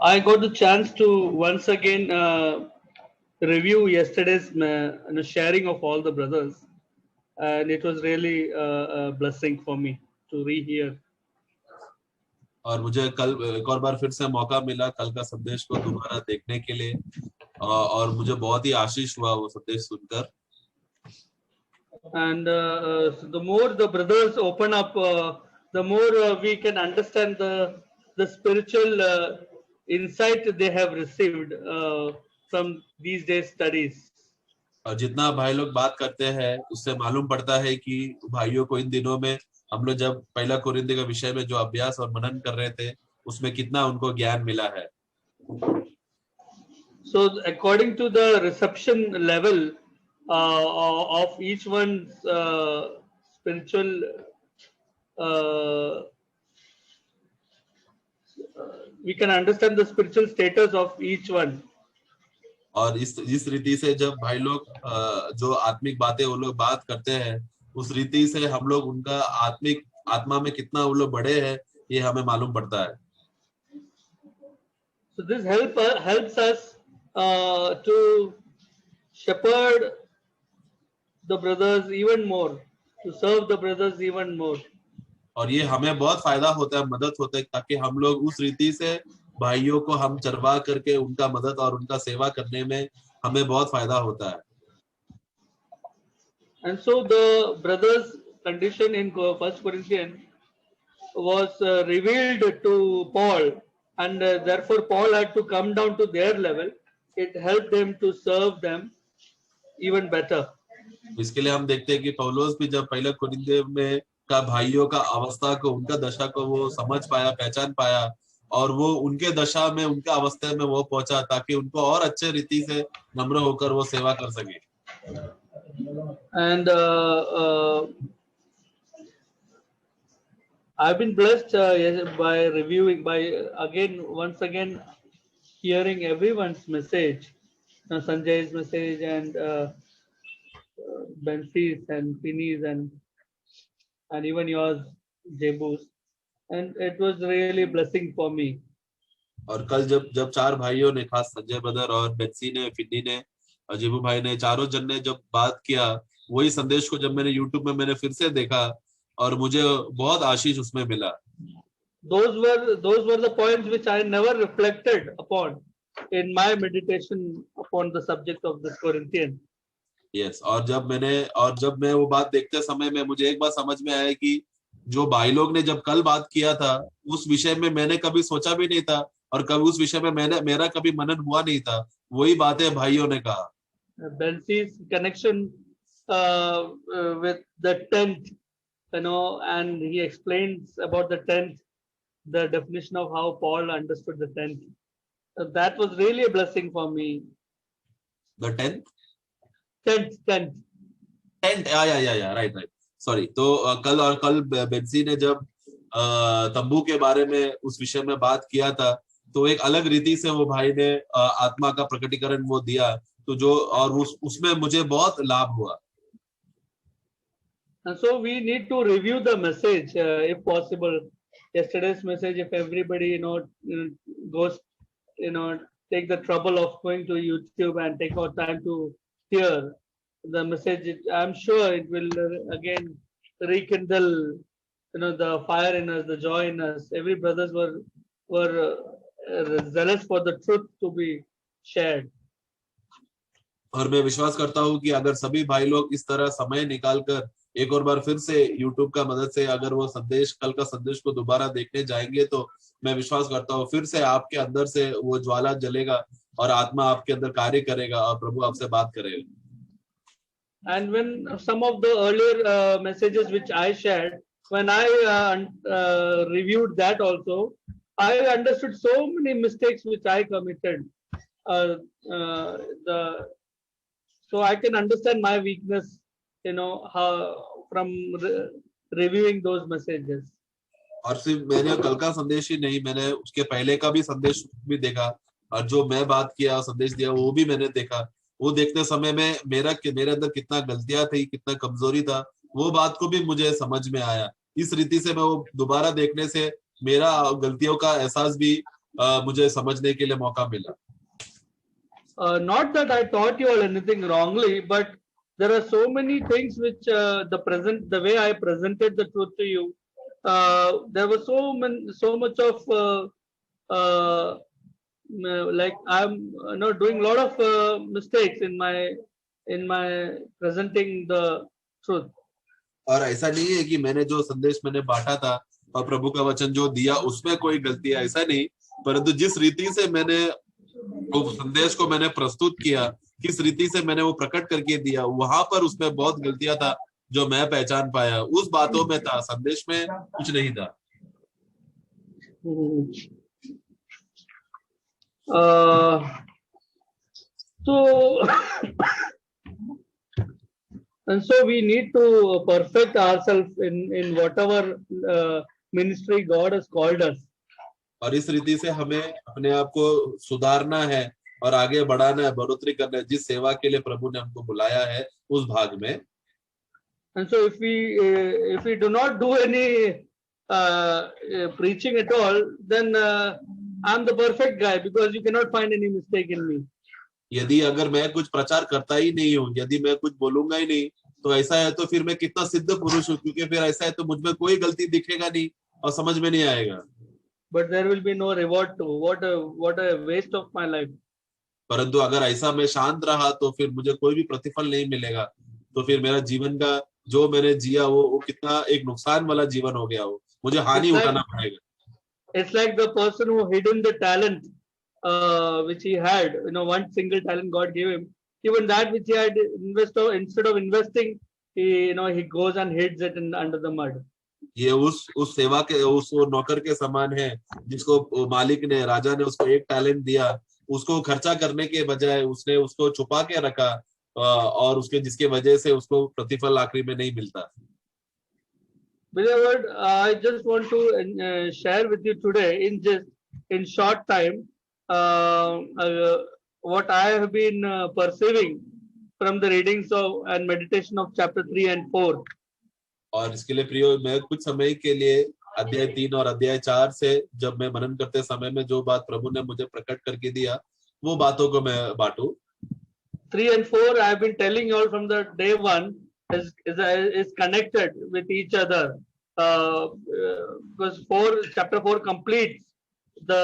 I got the chance to once again review yesterday's sharing of all the brothers, and it was really a blessing for me to rehear. और मुझे कल एक और बार फिर से मौका मिला कल का संदेश को दोबारा देखने के लिए, और मुझे बहुत ही आशीष हुआ वो संदेश सुनकर. And so the more the brothers open up, the more we can understand the spiritual insight they have received from these days studies. और जितना भाई लोग बात करते हैं उससे मालूम पड़ता है कि भाइयों को इन दिनों में हम लोग जब पहला कोरिन्थी के विषय में जो अभ्यास और मनन कर रहे थे उसमें कितना उनको ज्ञान मिला है. So according to the reception level of each one's spiritual we can understand the spiritual status of each one. और इस रीति से जब भाई लोग जो आत्मिक बातें वो लोग बात करते हैं उस रीति से हम लोग उनका आत्मा में कितना वो लोग बड़े हैं ये हमें मालूम पड़ता है. So this helps us to shepherd the brothers even more, to serve the brothers even more. और ये हमें बहुत फायदा होता है, मदद होता है, ताकि हम लोग उस रीति से भाइयों को हम चरवा करके उनका मदद और उनका सेवा करने में हमें बहुत फायदा होता है. And so the brothers' condition in 1 Corinthians was revealed to Paul, and therefore Paul had to come down to their level. It helped them to serve them even better. इसके लिए हम देखते हैं कि पौलुस भी जब पहले कोरिन्थियों में का भाइयों का अवस्था को, उनका दशा को वो समझ पाया, पहचान पाया, और वो उनके दशा में, उनका अवस्था में वो पहुंचा ताकि उनको और अच्छे रीति से नम्र होकर वो सेवा कर सके. And I've been blessed by reviewing, once again hearing everyone's message, Sanjay's message and Bensi's and Pini's and even yours, Jebu's, and it was really a blessing for me. और कल जब चार भाइयों ने, खास संजय ब्रदर और बेंसी ने, फिन्नी ने और जेबू भाई ने, चारों जन ने जब बात किया, वही संदेश को जब मैंने YouTube में मैंने फिर से देखा और मुझे बहुत आशीष उसमें मिला. Those were the points which I never reflected upon in my meditation upon the subject of this Corinthian. Yes, और जब मैं वो बात देखते समय में मुझे एक बात समझ में आया कि जो भाई लोग ने जब कल बात किया था उस विषय में मैंने कभी सोचा भी नहीं था और कभी उस विषय में मेरा कभी मनन हुआ नहीं था. वही बातें भाइयों ने कहा. Bensi's connection with the tent, and he explains about the tent, the definition of how Paul understood the tent. That was really a blessing for me. The tent? Tent. Yeah, right. Sorry. तो कल बेंसी ने जब तंबू के बारे में उस विषय में बात किया था तो एक अलग रीति से वो भाई ने आत्मा का प्रकटीकरण वो दिया, तो जो और उसमें मुझे बहुत लाभ हुआ. And so we need to review the message if possible. Yesterday's message, if everybody goes, take the trouble of going to YouTube and take our time to hear the message, I'm sure it will again rekindle the fire in us, the joy in us. Every brothers were zealous for the truth to be shared. और मैं विश्वास करता हूँ कि अगर सभी भाई लोग इस तरह समय निकालकर एक और बार फिर से YouTube का मदद से अगर वो कल का संदेश को दोबारा देखने जाएंगे तो मैं विश्वास करता हूँ फिर से आपके अंदर से वो ज्वाला जलेगा और आत्मा आपके अंदर कार्य करेगा और प्रभु आपसे बात करेगा. And when some of the earlier messages which I shared, when I reviewed that also, I understood so many mistakes which I committed. So I can understand my weakness, how from reviewing those messages. और सिर्फ मैंने कल का संदेश ही नहीं, मैंने उसके पहले का भी संदेश भी देखा और जो मैं बात किया संदेश दिया वो भी मैंने देखा. वो देखते समय में मेरे अंदर कितना गलतियां थी, कितना कमजोरी था, वो बात को भी मुझे समझ में आया. इस रीति से मैं वो दोबारा देखने से मेरा गलतियों का एहसास भी मुझे समझने के लिए मौका मिला। Not that I taught you all anything wrongly, but there are so many things which the way I presented the truth to you, there was so much of like I'm doing a lot of mistakes in my presenting the truth. और ऐसा नहीं है कि मैंने जो संदेश मैंने बांटा था और प्रभु का वचन जो दिया उसमें कोई गलती है, ऐसा नहीं, परंतु जिस रीति से मैंने वो संदेश को मैंने प्रस्तुत किया, किस रीति से मैंने वो प्रकट करके दिया, वहां पर उसमें बहुत गलतियां था जो मैं पहचान पाया। उस बातों में था, संदेश में कुछ नहीं था। And so we need to perfect ourselves in whatever ministry God has called us. और इस रीति से हमें अपने आप को सुधारना है और आगे बढ़ाना है, बढ़ोतरी करना है, जिस सेवा के लिए प्रभु ने हमको बुलाया है उस भाग में। And so if we do not do any preaching at all, then I'm the perfect guy because you cannot find any mistake in me. यदि अगर मैं कुछ प्रचार करता ही नहीं हूँ, यदि मैं कुछ बोलूंगा ही नहीं, तो ऐसा है तो फिर मैं कितना सिद्ध पुरुष हूँ, क्योंकि फिर ऐसा है तो मुझ में कोई गलती दिखेगा नहीं और समझ में नहीं आएगा। But there will be no reward to what a waste of my life. परंतु अगर ऐसा मैं शांत रहा तो फिर मुझे कोई भी प्रतिफल नहीं मिलेगा, तो फिर मेरा जीवन का जो मैंने जिया वो कितना एक नुकसान वाला जीवन हो गया, हो मुझे हानि उठाना पड़ेगा। It's like the person who hidden the talent which he had, one single talent God gave him. Even that which he had instead of investing, he goes and hides it under the mud. ये उस सेवा के उस नौकर के समान है जिसको मालिक ने, राजा ने उसको एक टैलेंट दिया, उसको खर्चा करने के बजाय उसने उसको छुपा के रखा और उसके जिसके वजह से उसको प्रतिफल आखिरी में नहीं मिलता। Beloved, I just want to share with you today in short time what I have been perceiving from the readings of and meditation of chapter 3 and 4. और इसके लिए प्रियो, मैं कुछ समय के लिए अध्याय 3 और अध्याय 4 से जब मैं मनन करते समय में जो बात प्रभु ने मुझे प्रकट करके दिया वो बातों को मैं Bantu. 3 and 4 I have been telling you all from the day 1 is connected with each other because chapter 4 completes the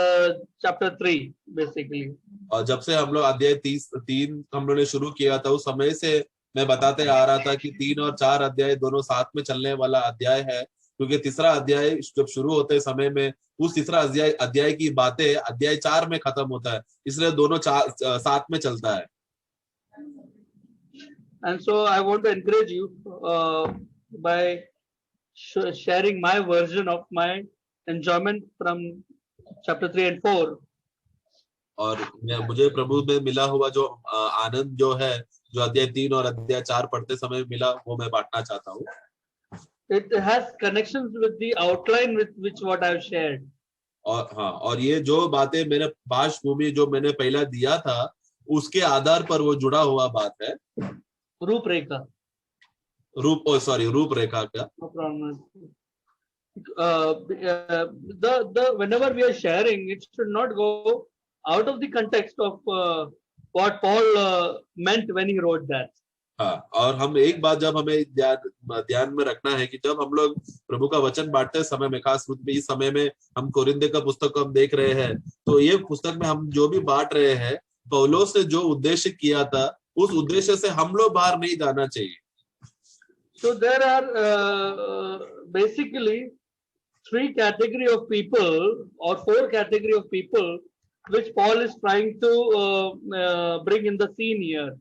chapter 3 basically. और जब से हम लोग अध्याय 3 हम लोगों ने शुरू किया था उस समय से मैं बताते आ रहा था कि 3 और 4 अध्याय दोनों साथ में चलने वाला अध्याय है, क्योंकि तीसरा अध्याय जब शुरू होते समय में उस तीसरा अध्याय की बातें अध्याय 4 में खत्म होता है, इसलिए दोनों साथ में चलता है। And so I want to encourage you by sharing my version of my enjoyment from chapter 3 and 4. और मुझे प्रभु में मिला हुआ जो आनंद जो है जो अध्याय 3 और अध्याय 4 पढ़ते समय मिला वो मैं बांटना चाहता हूँ। It has connections with the outline with which what I have shared. और हाँ, और ये जो बातें मैंने पार्श्वभूमि जो मैंने पहला दिया था उसके आधार पर वो जुड़ा हुआ बात है। रूपरेखा रूपरेखा का। Whenever we are sharing, it should not go out of the context of what Paul meant when he wrote that. हाँ, और हम एक बात जब हमें ध्यान में रखना है कि जब हम लोग प्रभु का वचन बांटते समय में, खास रूप में इस समय में हम कोरिन्थियों का पुस्तक को हम देख रहे हैं, तो ये पुस्तक में हम जो भी बांट रहे हैं पौलुस ने जो उद्देश्य किया था उस उद्देश्य से हम लोग बाहर नहीं जाना चाहिए। So there are basically 3 category of people or 4 category of people which Paul is trying to bring in the scene here.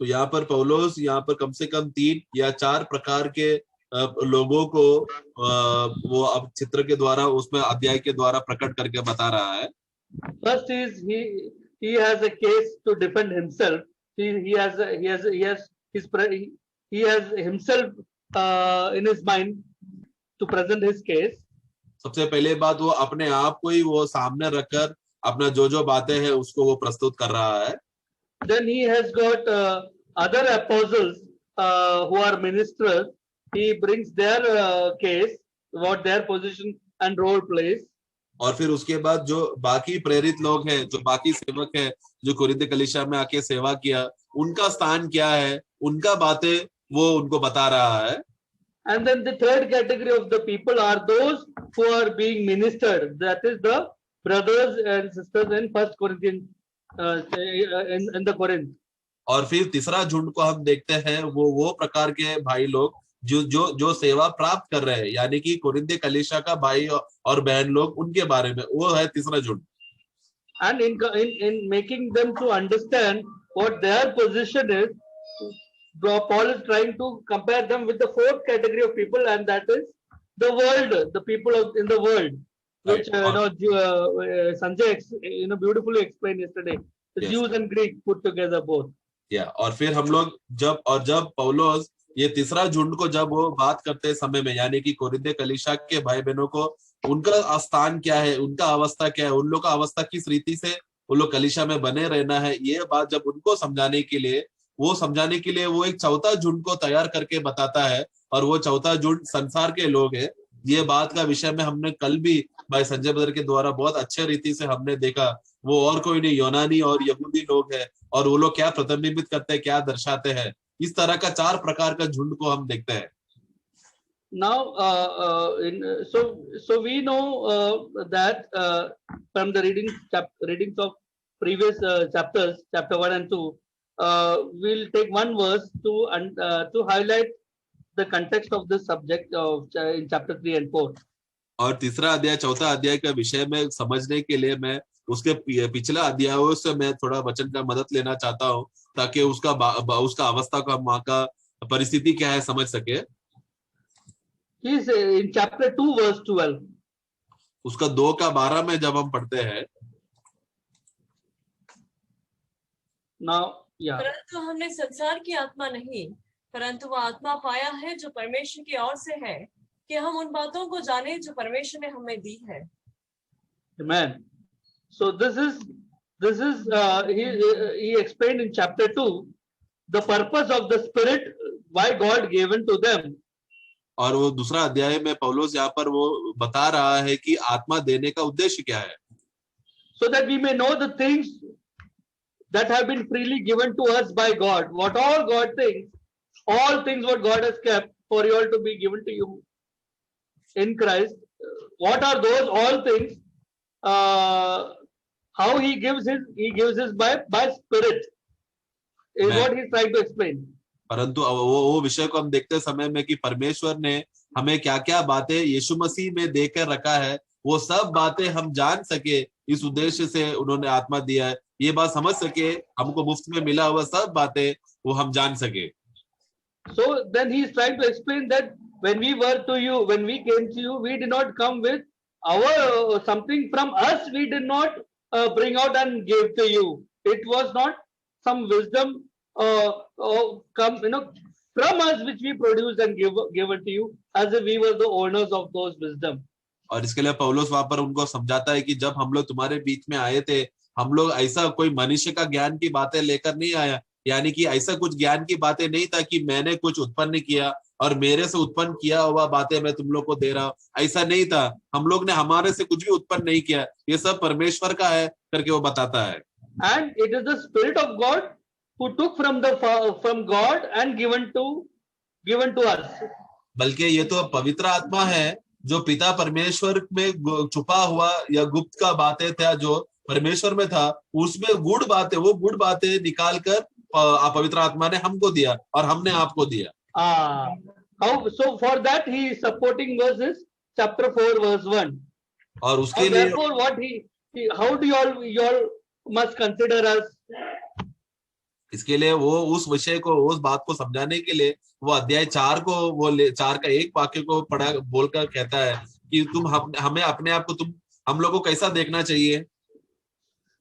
तो यहाँ पर पौलुस यहाँ पर कम से कम 3 या 4 प्रकार के लोगों को वो अब चित्र के द्वारा उसमें अध्याय के द्वारा प्रकट करके बता रहा है। First is he has a case to defend himself. He has himself in his mind to present his case. सबसे पहले बात वो अपने आप को ही वो सामने रखकर अपना जो बातें हैं उसको वो प्रस्तुत कर रहा है। Then he has got other apostles who are ministers. He brings their case, what their position and role plays. और फिर उसके बाद जो बाकी प्रेरित लोग हैं, जो बाकी सेवक हैं, जो कुरिन्थ कलीसिया में आके सेवा किया, उनका स्थान क्या है, उनका बातें वो उनको बता रहा है। And then the third category of the people are those who are being ministered. That is the brothers and sisters in First Corinthians, in the Corinth. और फिर तीसरा झुंड को हम देखते हैं, वो प्रकार के भाई लोग जो जो जो सेवा प्राप्त कर रहे हैं, यानी कि कुरिन्थ कलीसिया का भाई और बहन लोग, उनके बारे में वो है तीसरा झुंड। And in making them to understand what their position is, Paul is trying to compare them with the fourth category of people, and that is the world, the people in the world, which Right. Sanjay beautifully explained yesterday. The Yes. Jews and Greeks put together both. और फिर हम लोग जब पौलुस ये तीसरा झुंड को जब वो बात करते समय में, यानी कि कुरिन्थ कलीसिया के भाई बहनों को उनका स्थान क्या है, उनका अवस्था क्या है, उन लोग का अवस्था किस रीति से उन लोग कलीसिया में बने रहना है, ये बात जब उनको समझाने के लिए वो एक चौथा झुंड को तैयार करके बताता है। और वो चौथा झुंड संसार के लोग है। ये बात का विषय में हमने कल भी भाई संजय ब्रदर के द्वारा बहुत अच्छे रीति से हमने देखा। वो और कोई नहीं, यूनानी और यहूदी लोग है, और वो लोग क्या प्रतिबिंबित करते हैं, क्या दर्शाते हैं। इस तरह का 4 प्रकार का झुंड को हम देखते हैं। Now, so we know that from the readings of previous chapters, chapter 1 and 2, we'll take one verse to highlight the context of this subject in chapter 3 and 4. और तीसरा अध्याय चौथा अध्याय का विषय में समझने के लिए मैं उसके पिछला अध्यायों से मैं थोड़ा वचन का मदद लेना चाहता हूँ, ताकि उसका अवस्था का, वहां का परिस्थिति क्या है, समझ सके। He's in chapter 2 verse 12. उसका 2:12 में जब हम पढ़ते हैं, Now, yeah. परंतु हमने संसार की आत्मा नहीं, परंतु वह आत्मा पाया है जो परमेश्वर की ओर से है, कि हम उन बातों को जाने जो परमेश्वर ने हमें दी है। Amen. So this is he explained in chapter 2 the purpose of the Spirit, why God given to them. और वो दूसरा अध्याय में पौलुस यहाँ पर वो बता रहा है कि आत्मा देने का उद्देश्य क्या है। So that we may know the things that have been freely given to us by God. What all God thinks, all things what God has kept for you all to be given to you in Christ. What are those all things? How he gives his by Spirit is what he's trying to explain. परंतु वो विषय को हम देखते समय में कि परमेश्वर ने हमें क्या क्या बातें यीशु मसीह में देकर रखा है, वो सब बातें हम जान सके, इस उद्देश्य से उन्होंने आत्मा दिया है। ये बात समझ सके, हमको मुफ्त में मिला हुआ सब बातें वो हम जान सके। So then he is trying to explain that when we came to you, we did not come with our something from us. We did not bring out and give to you. It was not some wisdom come from us which we produced and given to you, as if we were the owners of those wisdom. और इसके लिए पौलुस वहां पर उनको समझाता है कि जब हम लोग तुम्हारे बीच में आए थे, हम लोग ऐसा कोई मनुष्य का ज्ञान की बातें लेकर नहीं आया, यानी कि ऐसा कुछ ज्ञान की बातें नहीं था कि मैंने कुछ उत्पन्न किया और मेरे से उत्पन्न किया हुआ बातें मैं तुम लोग को दे रहा हूँ, ऐसा नहीं था। हम लोग ने हमारे से कुछ भी उत्पन्न नहीं किया, ये सब परमेश्वर का है करके वो बताता है। And it is the Spirit of God who took from God and given to us. बल्कि ये तो पवित्र आत्मा है जो पिता परमेश्वर में छुपा हुआ या गुप्त का बातें था जो परमेश्वर में था, उसमें गुड़ बातें निकाल कर पवित्र आत्मा ने हमको दिया और हमने आपको दिया। So for that he is supporting verses chapter 4 verse 1. और उसके लिए therefore what how do you all must consider us? इसके लिए वो उस विषय को, उस बात को समझाने के लिए वो अध्याय 4 को 4 का एक वाक्य को बोलकर कहता है कि हमें अपने आप को हम लोगों को कैसा देखना चाहिए।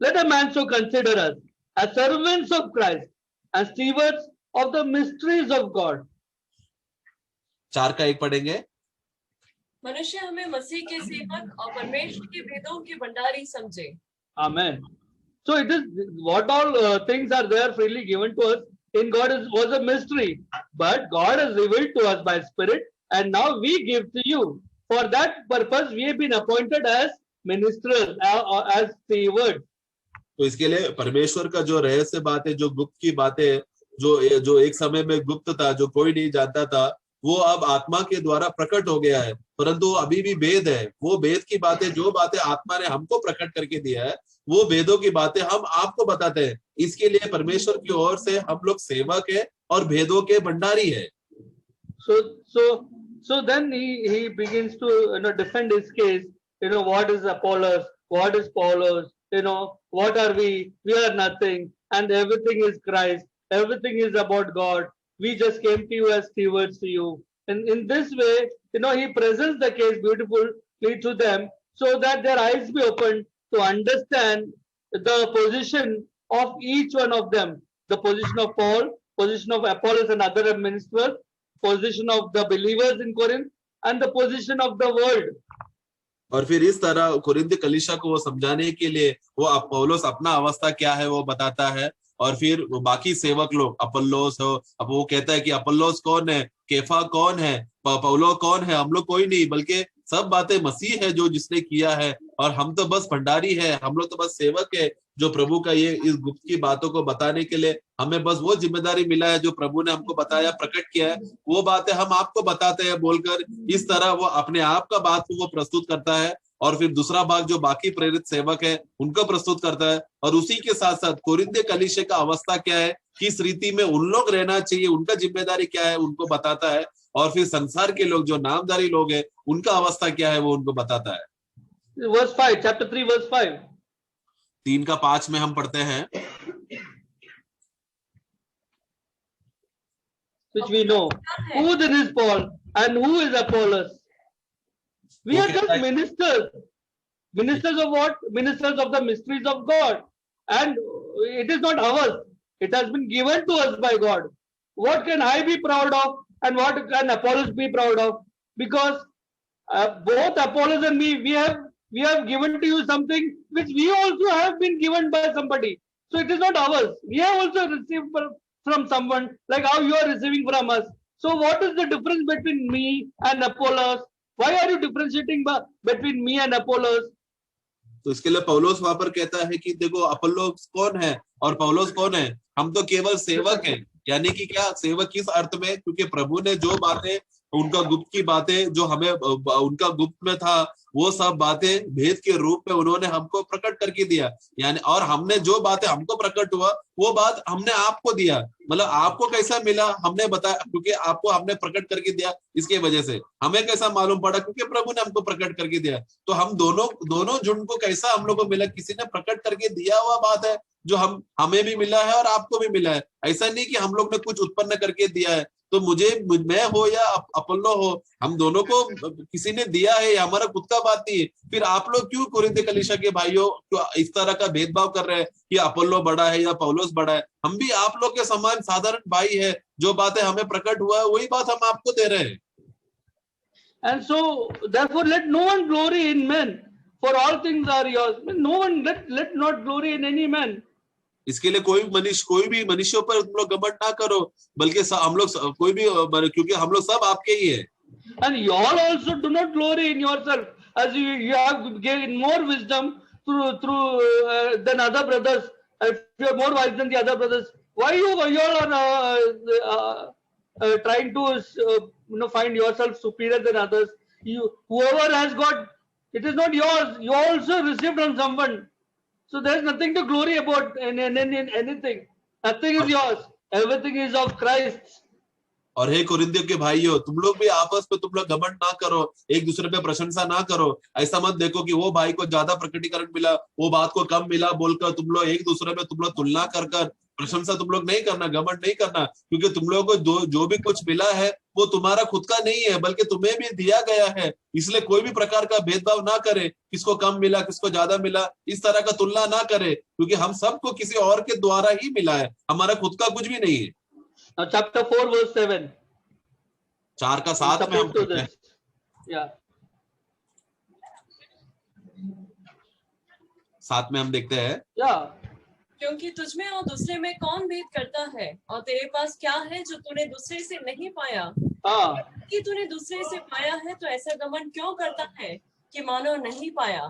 Let a man so consider us as servants of Christ and stewards of the mysteries of God. 4 का 1 पढ़ेंगे। मनुष्य हमें मसीह के सेवक और परमेश्वर के वेदों के भंडारी समझे। Amen. So it is what all things are there freely given to us in God was a mystery, but God has revealed to us by Spirit, and now we give to you. For that purpose, we have been appointed as ministers as stewards. तो इसके लिए परमेश्वर का जो रहस्य बात है, जो गुप्त की बातें, जो एक समय में गुप्त था, जो कोई नहीं जानता था, वो अब आत्मा के द्वारा प्रकट हो गया है। परंतु अभी भी भेद है। वो भेद की बातें, जो बातें आत्मा ने हमको प्रकट करके दिया है, वो भेदों की बातें हम आपको बताते हैं। इसके लिए परमेश्वर की ओर से हम लोग सेवक है और भेदों के भंडारी है। So then he begins to defend his case. What is Apollos? What is Paulos? What are we? We are nothing, and everything is Christ. Everything is about God. We just came to you as stewards to you. And in this way, he presents the case beautifully to them, so that their eyes be opened to understand the position of each one of them. The position of Paul, position of Apollos and other ministers, position of the believers in Corinth, and the position of the world. और फिर इस तरह Corinth कलीसिया को वो समझाने के लिए वो पौलुस अपना अवस्था क्या है वो बताता है, और फिर वो बाकी सेवक लोग, अपोल्लोस हो, अब वो कहता है कि अपोल्लोस कौन है, केफा कौन है, पौलो कौन है, हम लोग कोई नहीं, बल्कि सब बातें मसीह है जो जिसने किया है, और हम तो बस भंडारी है, हम लोग तो बस सेवक है, जो प्रभु का ये इस गुप्त की बातों को बताने के लिए हमें बस वो जिम्मेदारी मिला है जो प्रभु ने हमको बताया, प्रकट किया है, वो बातें हम आपको बताते हैं बोलकर। इस तरह वो अपने आप का बात को वो प्रस्तुत करता है, और फिर दूसरा भाग जो बाकी प्रेरित सेवक है उनको प्रस्तुत करता है। और उसी के साथ साथ कोरिन्थ कलीसिया का अवस्था क्या है, किस रीति में उन लोग रहना चाहिए, उनका जिम्मेदारी क्या है, उनको बताता है। और फिर संसार के लोग जो नामधारी लोग हैं उनका अवस्था क्या है वो उनको बताता है। Verse 5, chapter 3, verse 5. 3:5 में हम पढ़ते हैं, which we know. Who then is Paul and who is Apollos? We are just ministers. Ministers of what? Ministers of the mysteries of God. And it is not ours. It has been given to us by God. What can I be proud of and what can Apollos be proud of? Because both Apollos and me, we have given to you something which we also have been given by somebody. So it is not ours. We have also received from someone, like how you are receiving from us. So what is the difference between me and Apollos? Why are you differentiating between me and Apollos? तो इसके लिए पौलुस वहां पर कहता है कि देखो अपोल्लोस कौन है और पौलुस कौन है, हम तो केवल सेवक हैं। यानी कि क्या सेवक किस अर्थ में, क्योंकि प्रभु ने जो बातें, उनका गुप्त की बातें जो हमें उनका गुप्त में था, वो सब बातें भेद के रूप में उन्होंने हमको प्रकट करके दिया। यानी और हमने जो बातें हमको प्रकट हुआ वो बात हमने आपको दिया। मतलब आपको कैसा मिला हमने बताया, क्योंकि आपको हमने प्रकट करके दिया, इसके वजह से हमें कैसा मालूम पड़ा, क्योंकि प्रभु ने हमको प्रकट करके दिया। तो हम दोनों झुंड को कैसा हम लोग को मिला, किसी ने प्रकट करके दिया हुआ बात है जो हमें भी मिला है और आपको भी मिला है। ऐसा नहीं कि हम लोग ने कुछ उत्पन्न करके दिया है। तो मैं हो या अपोल्लो हो, हम दोनों को किसी ने दिया है, हमारा खुद का बात नहीं है। फिर आप लोग क्यों कोरिन्थ कलीसिया के भाइयों क्यों इस तरह का भेदभाव कर रहे हैं कि अपोल्लो बड़ा है या पौलुस बड़ा है? हम भी आप लोग के समान साधारण भाई है, जो बातें हमें प्रकट हुआ है वही बात हम आपको दे रहे हैं। And so therefore let no one glory in men, for all things are yours. No one let not glory in any man. इसके लिए कोई भी मनुष्यों पर तुम लोग घमंड ना करो, बल्कि हम लोग कोई भी, क्योंकि हम लोग सब आपके ही है। And you all also do not glory in yourself, as you have gained more wisdom through than other brothers. If you are more wise than the other brothers, why you all are trying to find yourself superior than others? Whoever has got, it is not yours. You also received from someone. So there is nothing to glory about in anything. Nothing is yours. Everything is of Christ. और हे कोरिन्थियों के भाइयों, तुम लोग भी आपस में तुम लोग घमंड ना करो, एक दूसरे पे प्रशंसा ना करो। ऐसा मत देखो कि वो भाई को ज्यादा प्रकटीकरण मिला, वो बात को कम मिला बोलकर तुम लोग एक दूसरे में तुम लोग तुलना कर प्रशंसा तुम लोग नहीं करना, घमंड नहीं करना। क्योंकि तुम लोगों को जो भी कुछ मिला है वो तुम्हारा खुद का नहीं है, बल्कि तुम्हें भी दिया गया है। इसलिए कोई भी प्रकार का भेदभाव ना करे, किसको कम मिला किसको ज्यादा मिला, इस तरह का तुलना ना करे, क्योंकि हम सबको किसी और के द्वारा ही मिला है, हमारा खुद का कुछ भी नहीं है। Now chapter 4 verse 7. 4:7 में हम पढ़ते हैं। Yeah. 7 में हम देखते हैं, Yeah. क्योंकि तुझमें और दूसरे में कौन भेद करता है, और तेरे पास क्या है जो तूने दूसरे से नहीं पाया? कि तूने दूसरे से पाया है तो ऐसा घमंड क्यों करता है कि मानो नहीं पाया?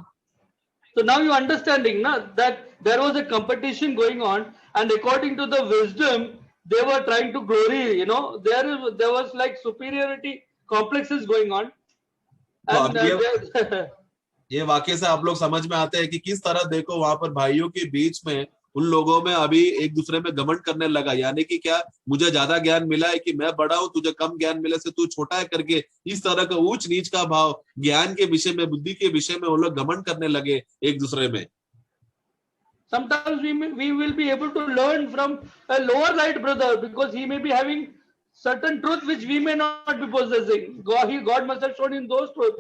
So now you understanding na, that there was a competition going on, and according to the wisdom, they were trying to glory. There was like superiority complexes going on, तो and अब ये वाक्य से आप लोग समझ में आते हैं कि किस तरह देखो वहां पर भाइयों के बीच में उन लोगों में अभी एक दूसरे में घमंड करने लगा, यानी कि क्या मुझे ज्यादा ज्ञान मिला है कि मैं बड़ा हूं, तुझे कम ज्ञान मिले से तू छोटा है करके इस तरह का ऊंच नीच का भाव ज्ञान के विषय में, बुद्धि के विषय में वो लोग घमंड करने लगे एक दूसरे में। sometimes we will be able to learn from a lower light brother because he may be having certain truth which we may not be possessing. God must have shown in those truths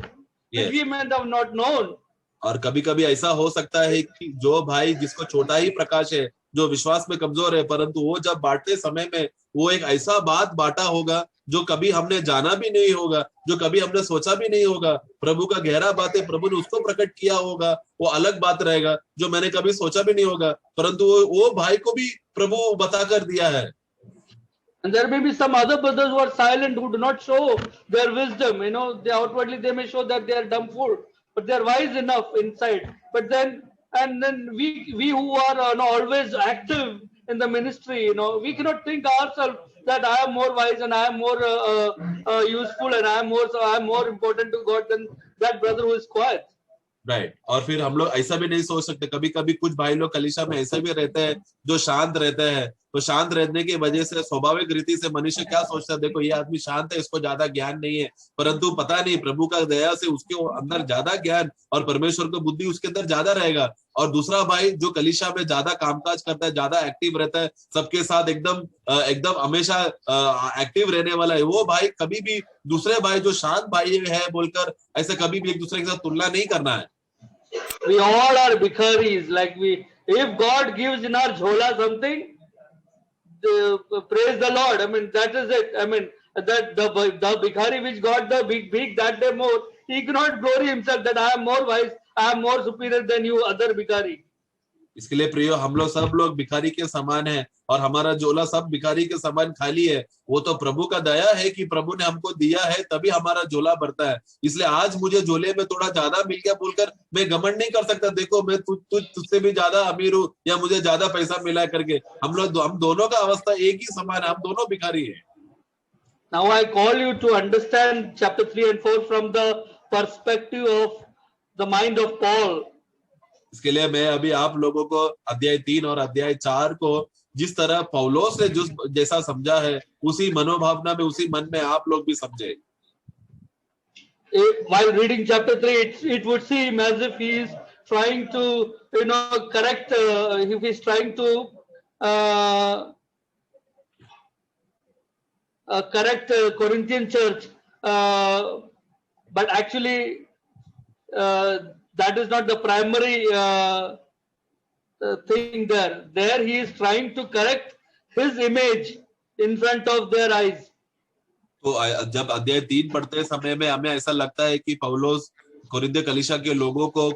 which Yes. we may have not known. और कभी कभी ऐसा हो सकता है कि जो भाई जिसको छोटा ही प्रकाश है, जो विश्वास में कमजोर है, परंतु वो जब बांटते समय में वो एक ऐसा बात बांटा होगा जो कभी हमने जाना भी नहीं होगा, जो कभी हमने सोचा भी नहीं होगा। प्रभु का गहरा बात है, प्रभु ने उसको प्रकट किया होगा, वो अलग बात रहेगा जो मैंने कभी सोचा भी नहीं होगा, परंतु वो भाई को भी प्रभु बता कर दिया है। And there may be some other brothers who are silent, who do not show their wisdom. They outwardly they may show that they are dumb fool, but they are wise enough inside. But then we who are always active in the ministry, we cannot think ourselves that I am more wise and I am more useful and I am more important to God than that brother who is quiet. Right. और फिर हम लोग ऐसा भी नहीं सोच सकते, कभी कभी कुछ भाई लोग कलीसिया में ऐसे भी रहते हैं जो शांत रहते हैं, तो शांत रहने की वजह से स्वाभाविक रीति से मनुष्य क्या सोचता है, देखो ये आदमी शांत है, इसको ज्यादा ज्ञान नहीं है, परंतु पता नहीं प्रभु का दया से उसके अंदर ज्यादा ज्ञान और परमेश्वर की बुद्धि उसके अंदर ज्यादा रहेगा। और दूसरा भाई जो कलीसिया में ज्यादा कामकाज करता है, ज्यादा एक्टिव रहता है, सबके साथ एकदम हमेशा एक्टिव रहने वाला है, वो भाई कभी भी दूसरे भाई जो शांत भाई है बोलकर ऐसे कभी भी एक दूसरे के साथ तुलना नहीं करना है। We all are bikharis. If God gives in our jhola something, praise the Lord. I mean, that is it. I mean, that the bikhari which got the big that day more, he cannot glory himself that I am more wise, I am more superior than you other bikhari. इसके लिए प्रियो, हम लोग सब लोग भिखारी के समान हैं और हमारा झोला सब भिखारी के समान खाली है। वो तो प्रभु का दया है कि प्रभु ने हमको दिया है तभी हमारा झोला भरता है। इसलिए आज मुझे झोले में थोड़ा ज्यादा मिल गया बोलकर मैं घमंड नहीं कर सकता, देखो मैं तुझसे भी ज्यादा अमीर हूँ या मुझे ज्यादा पैसा मिला करके। हम दोनों का अवस्था एक ही समान है, हम दोनों भिखारी है। Now I call you to understand chapter 3 and 4 from the perspective of the mind of Paul. इसके लिए मैं अभी आप लोगों को अध्याय 3 और अध्याय 4 को जिस तरह पौलोस ने जैसा समझा है उसी मनोभावना में, उसी मन में आप लोग भी समझे। While reading chapter 3, it would seem as if he is trying to, correct. If he is trying to correct Corinthian church, but actually that is not the primary thing there. There he is trying to correct his image in front of their eyes. तो जब अध्याय 3 पढ़ते समय में हमें ऐसा लगता है कि पौलोस कोरिन्थ कलीसिया के लोगों को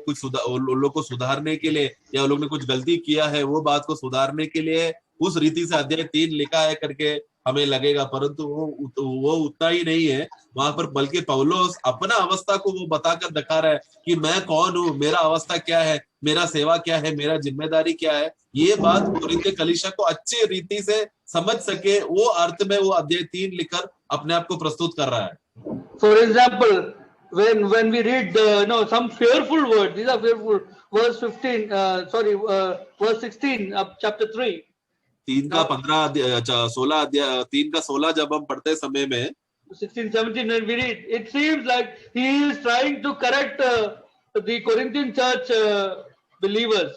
लोगों को सुधारने के लिए या उन लोगों ने कुछ गलती किया है वो बात को सुधारने के लिए उस रीति से अध्याय 3 लिखा है करके हमें लगेगा, परंतु वो उतना ही नहीं है वहां पर, बल्कि पौलोस अपना अवस्था को वो बताकर दिखा रहा है कि मैं कौन हूँ, मेरा अवस्था क्या है, मेरा सेवा क्या है, मेरा जिम्मेदारी क्या है। ये बात कोरिन्थ कलीसिया को अच्छी रीति से समझ सके, वो अर्थ में वो अध्याय 3 लिखकर अपने आप को प्रस्तुत कर रहा है। For example, when we read some fearful words, these are fearful. Verse 15, verse 16 of chapter 3. 3 का 16 जब हम पढ़ते समय में 16-17 when we read, it seems like he is trying to correct the Corinthian church believers,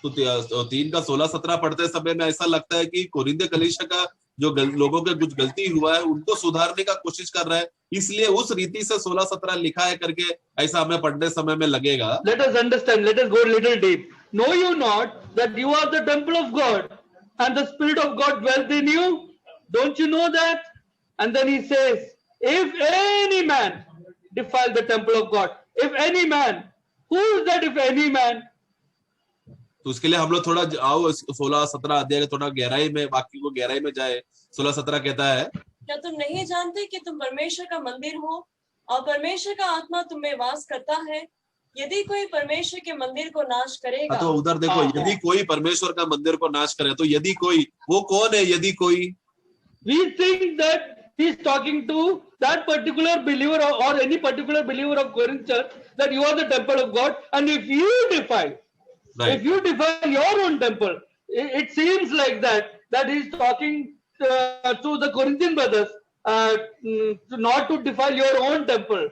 तो 3 का 16-17 पढ़ते समय में ऐसा लगता है कि कोरिन्थ कलीसिया का जो लोगों के कुछ गलती हुआ है उनको सुधारने का कोशिश कर रहा है, इसलिए उस रीति से 16-17 लिखा है करके ऐसा हमें पढ़ने समय में लगेगा। Let us understand, let us go a little deep. Know you not that you are the temple of God and the Spirit of God dwells in you? Don't you know that? And then he says, if any man defile the temple of God, if any man, who is that if any man? तो उसके लिए हम लोग थोड़ा आओ 16-17 अध्याय थोड़ा गहराई में, वाक्य को गहराई में जाए। 16-17 कहता है, क्या तुम नहीं जानते कि तुम परमेश्वर का मंदिर हो और परमेश्वर का आत्मा तुम में वास करता है? यदि कोई परमेश्वर के मंदिर को नाश करेगा, तो उधर देखो, यदि कोई परमेश्वर का मंदिर को नाश करे, तो यदि कोई, वो कौन है यदि कोई? We think that he's talking to that particular believer or any particular believer of Corinth church, that you are the temple of God, and if you defile, if you defile your own temple, it seems like that he's talking to the Corinthian brothers not to defile your own temple.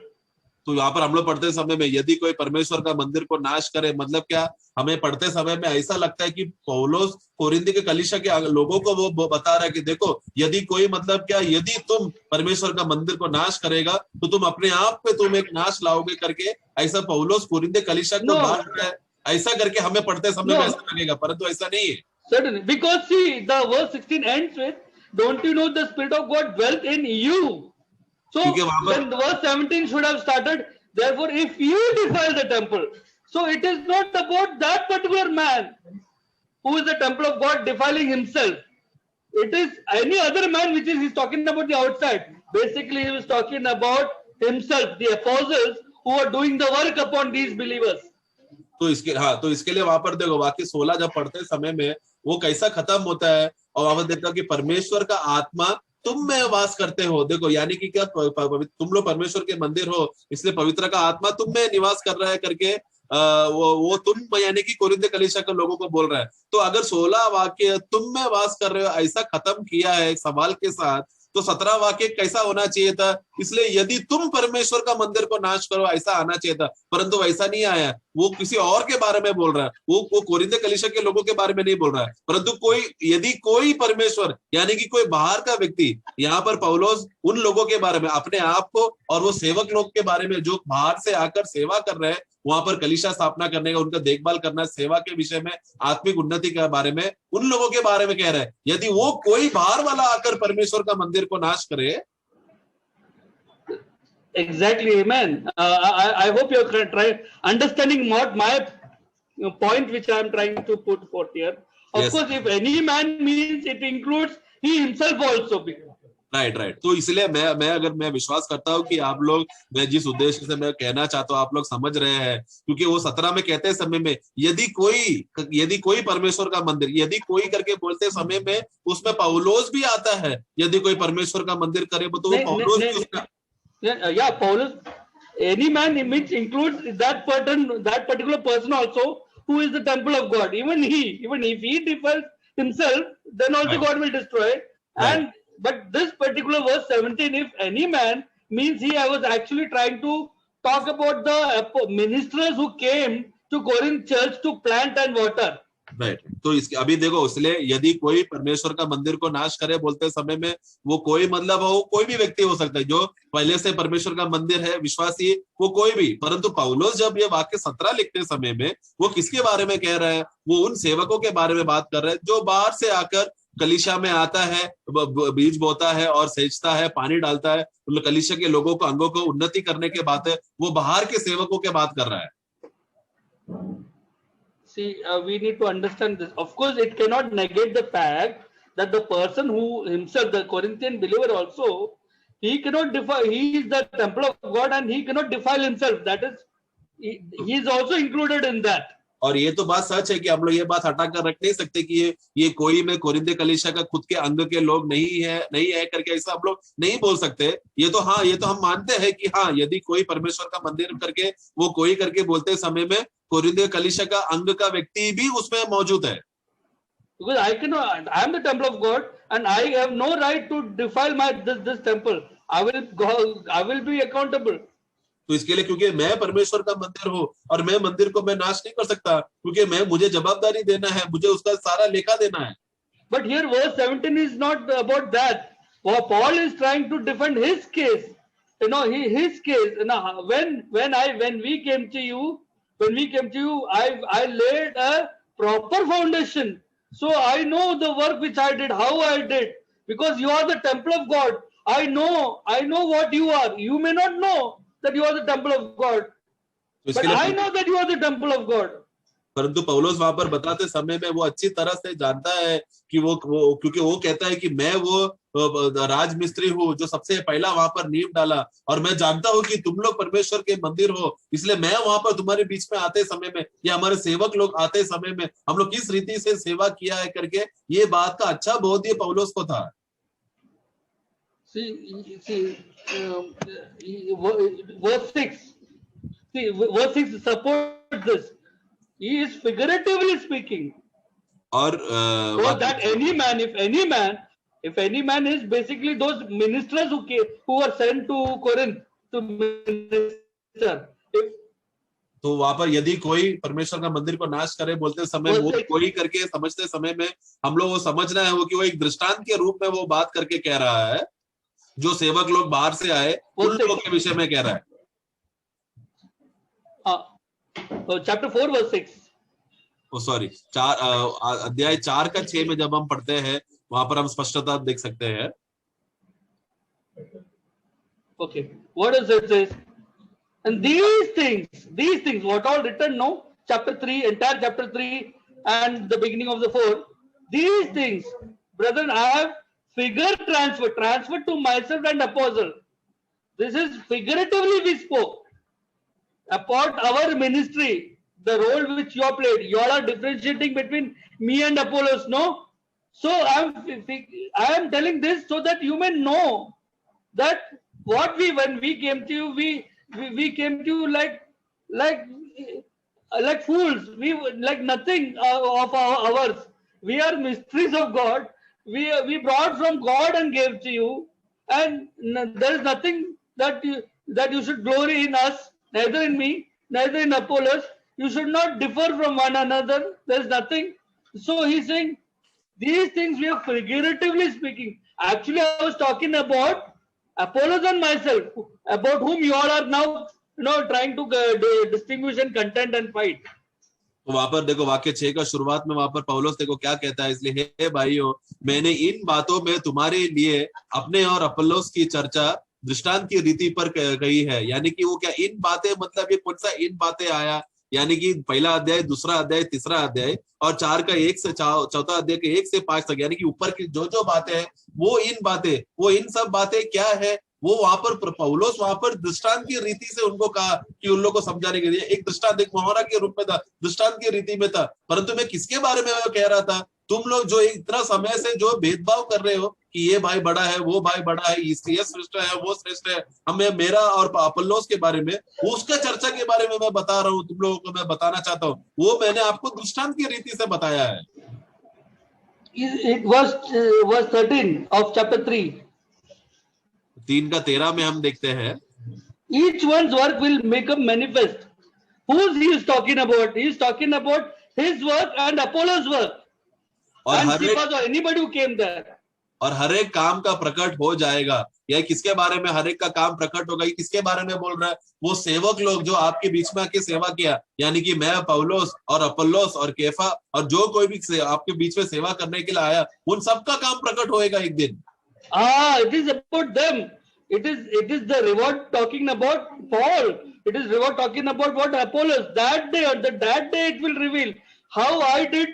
तो यहाँ पर हम लोग पढ़ते समय में यदि कोई परमेश्वर का मंदिर को नाश करे, मतलब क्या? हमें पढ़ते समय में ऐसा लगता है कि पौलुस कोरिन्थ के कलीसिया के लोगों को वो बता रहा है कि देखो, यदि कोई, मतलब क्या, यदि तुम परमेश्वर का मंदिर को नाश करेगा तो तुम अपने आप पे तुम एक नाश लाओगे करके, ऐसा पौलुस कोरिन्थ के कलीसिया को डांट रहा है। ऐसा करके हमें पढ़ते समय में ऐसा लगेगा, परंतु ऐसा नहीं है। Certainly, because see, the verse 16 ends with, "Don't you know the Spirit of God dwelt in you?" So then verse 17 should have started, "Therefore, if you defile the temple." So it is not about that particular man who is the temple of God defiling himself. It is any other man which he's talking about the outside. Basically, he was talking about himself, the apostles who are doing the work upon these believers. तो इसके लिए वहां पर देखो, वाक्य 16 जब पढ़ते समय में वो कैसा खत्म होता है, और वहां पर देखता है कि परमेश्वर का आत्मा तुम में वास करते हो। देखो, यानी कि क्या, तुम लोग परमेश्वर के मंदिर हो, इसलिए पवित्र का आत्मा तुम में निवास कर रहा है करके वो तुम, यानी कि कोरिन्थ कलीसिया के लोगों को बोल रहा है। तो अगर 16 वाक्य तुम में वास कर रहे हो ऐसा खत्म किया है एक सवाल के साथ, तो 17 वाक्य कैसा होना चाहिए था? इसलिए यदि तुम परमेश्वर का मंदिर को नाश करो, ऐसा आना चाहिए था, परंतु वैसा नहीं आया। वो किसी और के बारे में बोल रहा है, वो कोरिन्थ कलीसिया के लोगों के बारे में नहीं बोल रहा है, परंतु यदि कोई परमेश्वर, यानी कि कोई बाहर का व्यक्ति, यहाँ पर पौलुस उन लोगों के बारे में, अपने आप को और वो सेवक लोग के बारे में जो बाहर से आकर सेवा कर रहे हैं, वहां पर कलीसिया स्थापना करने का, उनका देखभाल करना, सेवा के विषय में, आत्मिक उन्नति के बारे में, उन लोगों के बारे में कह रहे हैं। यदि वो कोई बाहर वाला आकर परमेश्वर का मंदिर को नाश करे। Exactly, amen. I hope you're trying understanding what my point which I am trying to put forth here. Of course, if any man means it includes he himself also. Right. तो इसलिए मैं विश्वास करता हूँ कि आप लोग, मैं जिस उद्देश्य से मैं कहना चाहता हूँ आप लोग समझ रहे हैं, क्योंकि वो 17 में कहते समय में यदि कोई परमेश्वर का मंदिर, यदि कोई करके बोलते समय में उसमें पौलुस भी आता है। यदि कोई परमेश्वर का मंदिर करे तो वो पौलुस भी उसका, yeah, Paulus, any man which includes that particular person also who is the temple of God. Even if he defiles himself, then also God will destroy. And but this particular verse 17, if any man, means I was actually trying to talk about the ministers who came to Corinth church to plant and water. Right. तो इसके अभी देखो, इसलिए यदि कोई परमेश्वर का मंदिर को नाश करे बोलते समय में, वो कोई, मतलब वो कोई भी व्यक्ति हो सकता है जो पहले से परमेश्वर का मंदिर है, विश्वासी, वो कोई भी। परंतु पौलुस जब ये वाक्य 17 लिखते समय में वो किसके बारे में कह रहा है? वो उन सेवकों के बारे में बात कर रहे हैं जो बाहर से आकर कलीसिया में आता है, बीज बोता है और सेचता है, पानी डालता है, कलीसिया के लोगों को, अंगों को उन्नति करने के बात है। वो बाहर के सेवकों के बात कर रहा है। See, we need to understand this. Of course, it cannot negate the fact that the person who himself, the Corinthian believer also, he cannot defile, he is the temple of God and he cannot defile himself. That is, he is also included in that. और ये तो बात सच है कि हम लोग ये बात हटा कर रख नहीं सकते कि ये कोई में कोरिन्थ कलीसिया का खुद के अंग के लोग नहीं है करके ऐसा हम लोग नहीं बोल सकते। ये तो हम मानते हैं कि हाँ, यदि कोई परमेश्वर का मंदिर करके वो कोई करके बोलते समय में कोरिन्थ कलीसिया का अंग का व्यक्ति भी उसमें मौजूद है। Because I am the temple of God and I have no right to defile this temple. I will be accountable. तो इसके लिए, क्योंकि मैं परमेश्वर का मंदिर हूँ और मैं मंदिर को मैं नाश नहीं कर सकता, क्योंकि मुझे जवाबदारी देना है, मुझे उसका सारा लेखा देना है। But here verse 17 is not about that. Paul is trying to defend his case. His case. When we came to you, I laid a proper foundation. So I know the work which I did, how I did, because you are the temple of God. I know what you are. You may not know that you are the temple of God, but I know that you are the temple of God. परंतु पौलुस वहां पर बताते समय में वो अच्छी तरह से जानता है कि वो क्योंकि वो कहता है कि मैं वो राजमिस्त्री हूँ जो सबसे पहला वहां पर नींव डाला, और मैं जानता हूँ कि तुम लोग परमेश्वर के मंदिर हो, इसलिए मैं वहां पर तुम्हारे बीच में आते समय में या हमारे सेवक लोग आते समय में हम लोग किस रीति से सेवा किया है करके ये बात का अच्छा बोध ये पौलुस को था। Verse 6. See, verse 6 supports this. He is figuratively speaking. और So that if any man is basically those ministers who were sent to Corinth to minister. तो वहां पर यदि कोई परमेश्वर का मंदिर को नाश करे बोलते समय वो कोई करके समझते समय में हम लोग वो समझना है वो कि वो एक दृष्टांत के रूप में वो बात करके कह रहा है, जो सेवक लोग बाहर से आए उन लोगों के विषय में कह रहा है। चैप्टर 4 वर्स 6, सॉरी अध्याय 4 का 6 में जब हम पढ़ते हैं वहां पर हम स्पष्टता देख सकते हैं। Okay, what does it say? And these things, what all written, no, chapter 3, entire chapter 3 and the beginning of the 4, these things, brethren, I have transferred to myself and apostle. This is figuratively we spoke about our ministry, the role which you have played. You all are differentiating between me and Apollos, no? So I am telling this so that you may know that when we came to you, we came to you like fools. We like nothing of ours. We are mysteries of God. We brought from God and gave to you, and there is nothing that you should glory in us, neither in me, neither in Apollos. You should not differ from one another. There is nothing. So he's saying these things we are figuratively speaking. Actually, I was talking about Apollos and myself, about whom you all are now, trying to distinguish and contend and fight. तो वहां पर देखो वाक्य 6 का शुरुआत में वहां पर पौलुस देखो क्या कहता है, इसलिए हे भाइयों मैंने इन बातों में तुम्हारे लिए अपने और अपोलोस की चर्चा दृष्टांत की रीति पर कही है। यानी कि वो क्या इन बातें मतलब ये कौन सा इन बातें आया, यानी कि पहला अध्याय, दूसरा अध्याय, तीसरा अध्याय और 4 का 1 से चौथा अध्याय के 1 से 5 तक, यानी कि ऊपर की जो बातें हैं वो इन सब बातें क्या है वो वहां पर पौलुस वहां पर दृष्टांत की रीति से उनको कहा कि उन लोगों को समझाने के लिए एक दृष्टांत, एक मुहावरा के रूप में था, दृष्टांत की रीति में था। परंतु मैं किसके बारे में कह रहा था, तुम लोग जो इतना समय से जो भेदभाव कर रहे हो कि ये भाई बड़ा है, वो भाई बड़ा है, ये श्रेष्ठ है, वो श्रेष्ठ है, हमें मेरा और अपोलोस के बारे में, उसका चर्चा के बारे में मैं बता रहा हूँ, तुम लोगों को मैं बताना चाहता हूँ, वो मैंने आपको दृष्टांत की रीति से बताया है। It was verse 13 of chapter 3. 3 का 13 में हम देखते हैं, each one's work will make up manifest. Who's he is talking about? He is talking about his work and Apollo's work. And Cephas or anybody who came there. और हर एक काम का प्रकट हो जाएगा। यह किसके बारे में हर एक का काम प्रकट होगा, किसके बारे में बोल रहा है, वो सेवक लोग जो आपके बीच में आके सेवा किया, यानी कि मैं, पौलुस और अपोलोस और केफा और जो कोई भी आपके बीच में सेवा करने के लिए आया, उन सबका काम प्रकट होएगा एक दिन। It is about them. It is the reward talking about Paul. It is reward talking about what Apollos. That day it will reveal how I did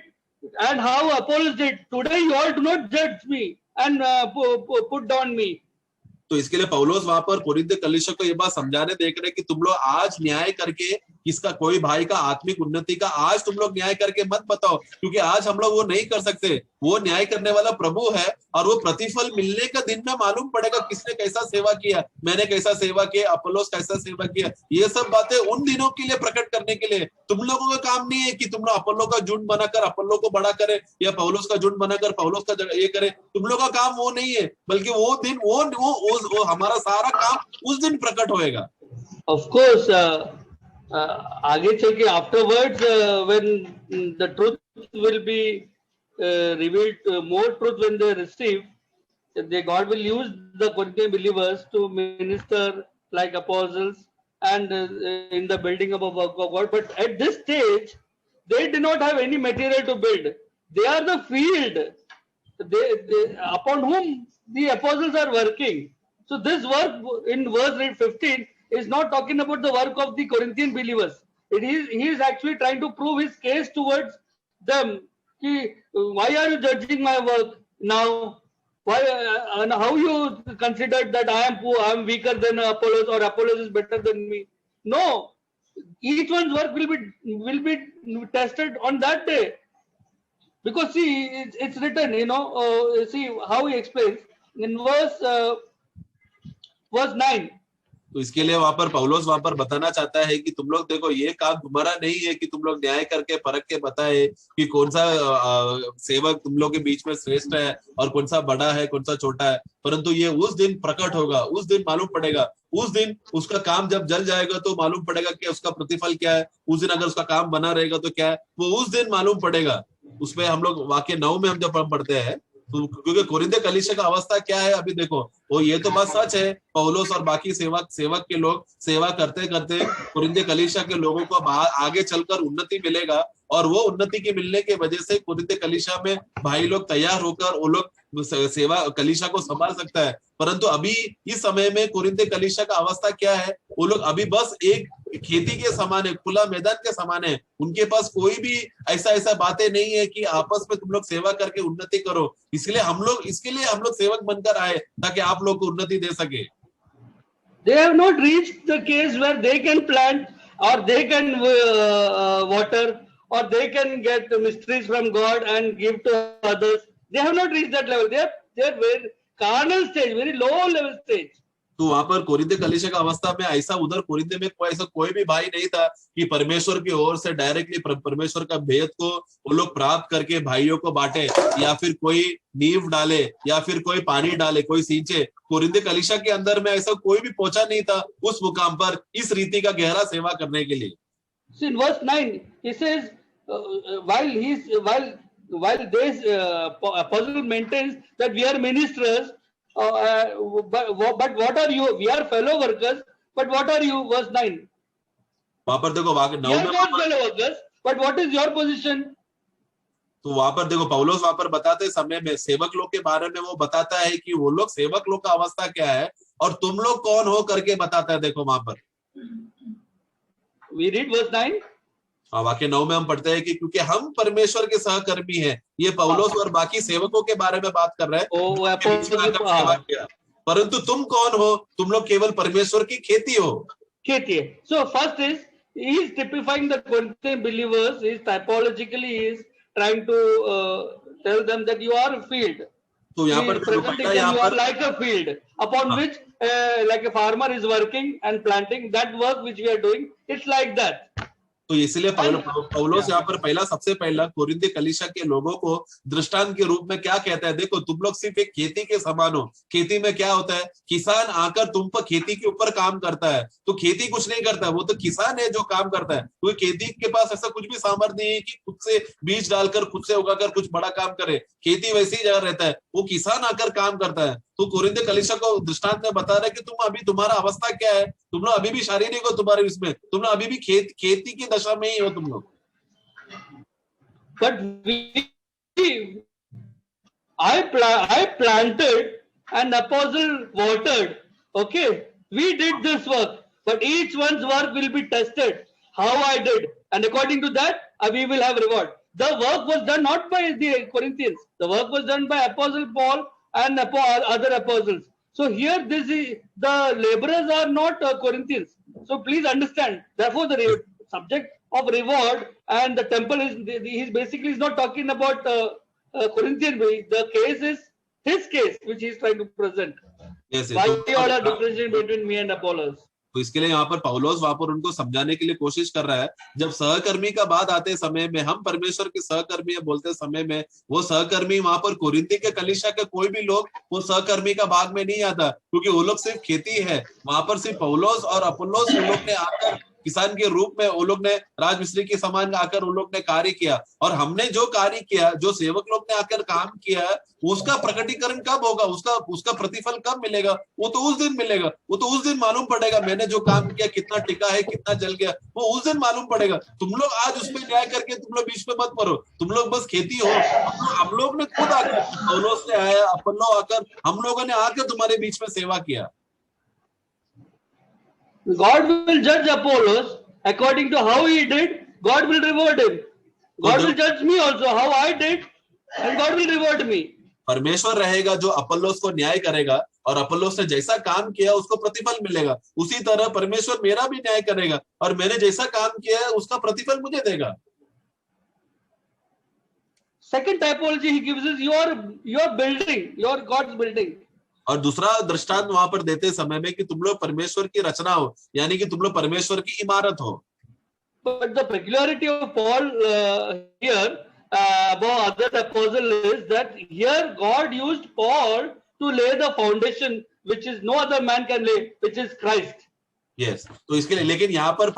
and how Apollos did. Today you all do not judge me and put down me. तो इसके लिए पौलुस वहां पर Corinth कलीसिया को ये बात समझाने देख रहे कि तुम लोग आज न्याय करके किसका, कोई भाई का आत्मिक उन्नति का आज तुम लोग न्याय करके मत बताओ, क्योंकि आज हम लोग वो नहीं कर सकते। वो न्याय करने वाला प्रभु है और वो प्रतिफल मिलने का दिन में मालूम पड़ेगा किसने कैसा सेवा किया, मैंने कैसा सेवा किया, अपोलोस कैसा सेवा किया। ये सब बातें उन दिनों के लिए प्रकट करने के लिए। तुम लोगों का काम नहीं है कि तुम लोग अपोलो का झुंड बनाकर अपोलो को बड़ा करे या पौलुस का झुंड बनाकर पौलुस का ये करे। तुम लोग का काम वो नहीं है, बल्कि वो दिन वो हमारा सारा काम उस दिन प्रकट होएगा। Of course, आगे चल के afterwards when the truth will be revealed, more truth when they receive, God will use the Corinthian believers to minister like apostles and in the building of a work of God. But at this stage, they do not have any material to build. They are the field upon whom the apostles are working. So this work in verse 15 is not talking about the work of the Corinthian believers. he is actually trying to prove his case towards them. Why are you judging my work now? Why and how you considered that I am poor, I am weaker than Apollos, or Apollos is better than me? No, each one's work will be tested on that day. Because see, it's written, see how he explains in verse 9. तो इसके लिए वहां पर पौलुस वहां पर बताना चाहता है कि तुम लोग देखो, ये काम तुम्हारा नहीं है कि तुम लोग न्याय करके परख के बताए कि कौन सा सेवक तुम लोग के बीच में श्रेष्ठ है और कौन सा बड़ा है, कौन सा छोटा है, परंतु ये उस दिन प्रकट होगा, उस दिन मालूम पड़ेगा, उस दिन उसका काम जब जल जाएगा तो मालूम पड़ेगा कि उसका प्रतिफल क्या है। उस दिन अगर उसका काम बना रहेगा तो क्या है, वो उस दिन मालूम पड़ेगा। उसमें हम लोग वाक्य 9 में हम जब पढ़ते हैं, तो क्योंकि कोरिन्थ कलीसिया का अवस्था क्या है अभी देखो, वो ये तो बात सच है, पौलुस और बाकी सेवक के लोग सेवा करते करते कोरिन्थ कलीसिया के लोगों को आगे चलकर उन्नति मिलेगा, और वो उन्नति के मिलने के वजह से कोरिन्थ कलीसिया में भाई लोग तैयार होकर वो लोग सेवा कलीसिया को संभाल सकता है। परंतु अभी इस समय में कोरिन्थ कलीसिया का अवस्था क्या है, वो लोग अभी बस एक खेती के समान है, खुला मैदान के समान है। उनके पास कोई भी ऐसा बातें नहीं है कि आपस में तुम लोग सेवा करके उन्नति करो। इसके लिए हम लोग सेवक बनकर आए ताकि आप लोग को उन्नति दे सके। They have not reached the case where they can plant, or they can water, or they can get mysteries from God and give to others. They have not reached that level. They are very carnal stage, very low level stage. तो वहां पर Corinth कलीसिया का अवस्था में ऐसा, उधर Corinth में कोई भी भाई नहीं था कि परमेश्वर की ओर से डायरेक्टली परमेश्वर का भेद को वो लोग प्राप्त करके भाइयों को बांटे, या फिर कोई नींव डाले, या फिर कोई पानी डाले, कोई सींचे। कोरिन्थ कलीसिया के अंदर में ऐसा कोई भी पहुंचा नहीं था उस मुकाम पर इस रीति का गहरा सेवा करने के लिए। So in verse 9, he says, while this apostle maintains that we are ministers, but what are you? We are fellow workers, but what are you? Verse 9. वहां पर देखो, We are not fellow workers, but what is your position? तो वहां पर देखो, पौलुस वहां पर बताते समय में सेवक लोग के बारे में वो बताता है कि वो लोग सेवक लोग का अवस्था क्या है और तुम लोग कौन हो करके बताता है। देखो वहां पर We read verse 9. वाक्य 9 में हम पढ़ते हैं कि क्योंकि हम परमेश्वर के सहकर्मी हैं। ये पौलुस और बाकी सेवकों के बारे में बात कर रहे हैं। परंतु तुम कौन हो? तुम लोग केवल परमेश्वर की खेती हो। खेती। So first is he is typifying the Corinthian believers. He is typologically he is trying to tell them that you are a field. तो यहाँ पर presenting that you are like a field upon which like a farmer is working and planting. That work which we are doing, it's like that. तो इसलिए पौलुस यहाँ पर सबसे पहला कोरिन्थ कलीसिया के लोगों को दृष्टांत के रूप में क्या कहता है, देखो तुम लोग सिर्फ एक खेती के समान हो। खेती में क्या होता है, किसान आकर तुम पर खेती के ऊपर काम करता है, तो खेती कुछ नहीं करता है, वो तो किसान है जो काम करता है। कोई खेती के पास ऐसा कुछ भी सामर्थ्य नहीं है कि खुद से बीज डालकर खुद से उगाकर कुछ बड़ा काम करे। खेती वैसे ही जगह रहता है, वो किसान आकर काम करता है। तो कोरिन्थ कलीसिया को दृष्टांत में बता रहा है कि तुम अभी तुम्हारा अवस्था क्या है, तुम लोग अभी भी शारीरिक हो, तुम्हारे इसमें तुम लोग अभी भी खेती की दशा में ही हो तुम लोग। But I planted and apostle watered. Okay, we did this work, but each one's work will be tested. How I did, and according to that, we will have reward. The work was done not by the Corinthians. The work was done by Apostle Paul and other apostles. So here the laborers are not Corinthians. So please understand. Therefore, the subject of reward and the temple is basically is not talking about Corinthian way. The case is his case, which he is trying to present. Yes, Why you all are differentiating between me and Apollos? तो इसके लिए यहाँ पर पौलुस वहां पर उनको समझाने के लिए कोशिश कर रहा है। जब सहकर्मी का बात आते समय में, हम परमेश्वर के सहकर्मी है बोलते समय में, वो सहकर्मी वहां पर कोरिन्थ के कलीसिया के कोई भी लोग वो सहकर्मी का भाग में नहीं आता, क्योंकि वो लोग सिर्फ खेती है। वहां पर सिर्फ पौलुस और अपोल्लोस वो लोग ने आकर किसान के रूप में वो लोग ने राजमिस्त्री के समान आकर वो लोग ने कार्य किया, और हमने जो कार्य किया, जो सेवक लोग ने आकर काम किया, उसका प्रकटीकरण कब होगा, उसका प्रतिफल कब मिलेगा? वो तो उस दिन मिलेगा, वो तो उस दिन मालूम पड़ेगा। मैंने जो काम किया कितना टिका है, कितना जल गया, वो उस दिन मालूम पड़ेगा। तुम लोग आज उसमें न्याय करके तुम लोग बीच में मत पड़ो, तुम लोग बस खेती हो। हम लोग ने खुद आकर, पौलुस ने आया, अपोल्लो आकर, हम लोगों ने आकर तुम्हारे बीच में सेवा किया। God will judge Apollos according to how he did, God will reward him. God will judge me also how I did, and God will reward me. परमेश्वर रहेगा जो अपोल्लोस को न्याय करेगा, और अपोल्लोस ने जैसा काम किया उसको प्रतिफल मिलेगा। उसी तरह परमेश्वर मेरा भी न्याय करेगा, और मैंने जैसा काम किया है उसका प्रतिफल मुझे देगा। Second typology he gives is your building, your God's building. और दूसरा दृष्टांत वहां पर देते समय में कि तुम लोग परमेश्वर की रचना हो, यानी कि तुम लोग परमेश्वर की इमारत हो। But the peculiarity of Paul here above other apostles is that here God used Paul to lay the foundation which is no other man can lay, which is Christ. Yes, तो इसके लिए लेकिन यहाँ पर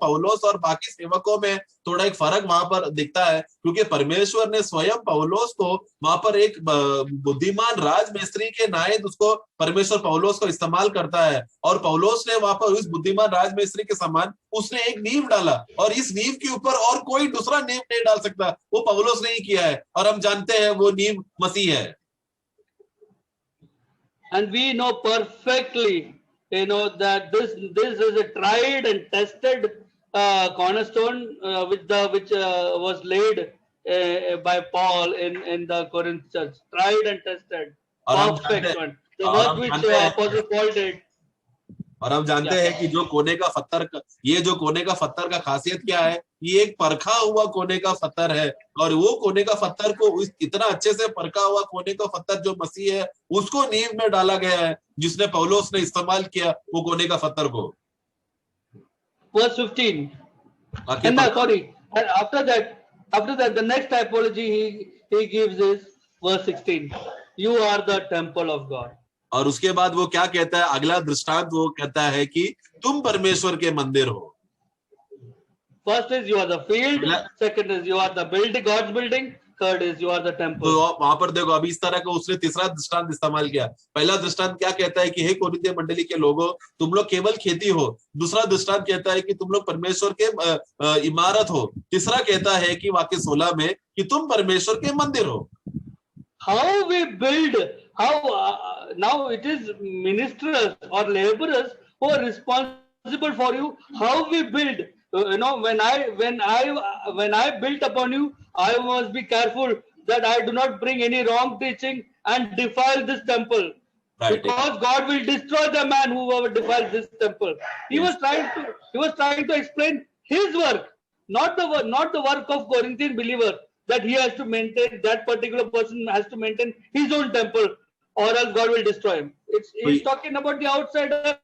पौलोस और बाकी सेवकों में थोड़ा एक फर्क वहां पर दिखता है, क्योंकि परमेश्वर ने स्वयं पौलोस को वहां पर एक बुद्धिमान राजमिस्त्री के नायत उसको परमेश्वर पौलोस को इस्तेमाल करता है, और पौलोस ने वहां पर उस बुद्धिमान राजमिस्त्री के समान उसने एक नींव डाला, और इस नींव के ऊपर और कोई दूसरा नींव नहीं डाल सकता, वो पौलोस ने ही किया है, और हम जानते हैं वो नींव मसीह है। And we know perfectly, that this is a tried and tested cornerstone which was laid by Paul in the Corinth church. Tried and tested, perfect one. The work which Apostle Paul did. और हम जानते हैं कि जो कोने का पत्थर का खासियत क्या है, ये एक परखा हुआ कोने का पत्थर है, और वो कोने का पत्थर को इतना अच्छे से परखा हुआ कोने का पत्थर जो मसीह है उसको नींव में डाला गया है, जिसने पौलोस ने इस्तेमाल किया वो कोने का पत्थर को। Verse 15. And sorry, after that the next typology he gives is verse 16. You are the temple of God. और उसके बाद वो क्या कहता है, अगला दृष्टांत वो कहता है कि तुम परमेश्वर के मंदिर हो। First is you are the field, second is you are the building, God's building, third is you are the temple. तो वहां पर देखो अभी इस तरह का उसने तीसरा दृष्टांत इस्तेमाल किया। पहला दृष्टांत क्या कहता है कि हे कोरिन्थियों मंडली के लोगों, तुम लोग केवल खेती हो। दूसरा दृष्टांत कहता है कि तुम लोग परमेश्वर के इमारत हो। तीसरा कहता है कि वाक्य 16 में कि तुम परमेश्वर के मंदिर हो। How we build, now it is ministers or laborers who are responsible for you. How we build, when I built upon you, I must be careful that I do not bring any wrong teaching and defile this temple. Right. Because God will destroy the man whoever defiles this temple. He was trying to explain his work, not the work of Corinthian believer, that he has to maintain, that particular person has to maintain his own temple, or else God will destroy him. He's talking about the outsider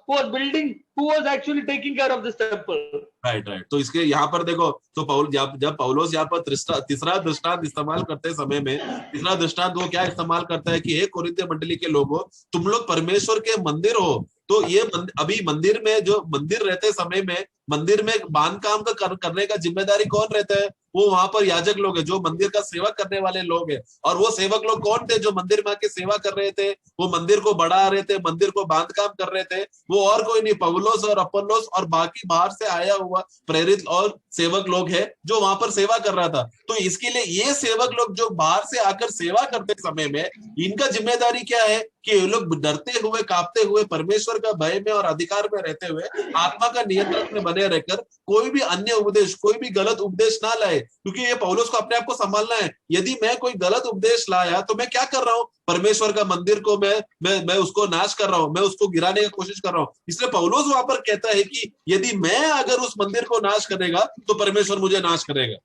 who was building, who was actually taking care of this temple. Right. तो इसके यहाँ पर देखो, तो जब पौलोस यहाँ पर तीसरा दृष्टांत इस्तेमाल करते समय में, तीसरा दृष्टांत वो क्या इस्तेमाल करता है कि हे कोरिन्थियों मंडली के लोगों, तुम लोग परमेश्वर के मंदिर हो। तो ये अभी मंदिर में जो मंदिर रहते समय में, मंदिर में बांध काम का करने का जिम्मेदारी कौन रहता है? वो वहां पर याजक लोग हैं, जो मंदिर का सेवा करने वाले लोग हैं। और वो सेवक लोग कौन थे? जो मंदिर में आके सेवा कर रहे थे, वो मंदिर को बढ़ा रहे थे, मंदिर को बांध काम कर रहे थे। वो और कोई नहीं, पौलोस और अपोल्लोस और बाकी बाहर से आया हुआ प्रेरित और सेवक लोग है जो वहां पर सेवा कर रहा था। तो इसके लिए ये सेवक लोग जो बाहर से आकर सेवा करते समय में, इनका जिम्मेदारी क्या है कि ये लोग डरते हुए, कांपते हुए, परमेश्वर का भय में और अधिकार में रहते हुए, आत्मा का नियंत्रण में बने रहकर कोई भी अन्य उपदेश, कोई भी गलत उपदेश ना लाए। क्योंकि ये पौलुस को अपने आप को संभालना है। यदि मैं कोई गलत उपदेश लाया तो मैं क्या कर रहा हूँ? परमेश्वर का मंदिर को मैं उसको नाश कर रहा हूँ, मैं उसको गिराने की कोशिश कर रहा हूँ। इसलिए पौलुस वहां पर कहता है कि यदि मैं अगर उस मंदिर को नाश करेगा तो परमेश्वर मुझे नाश करेगा।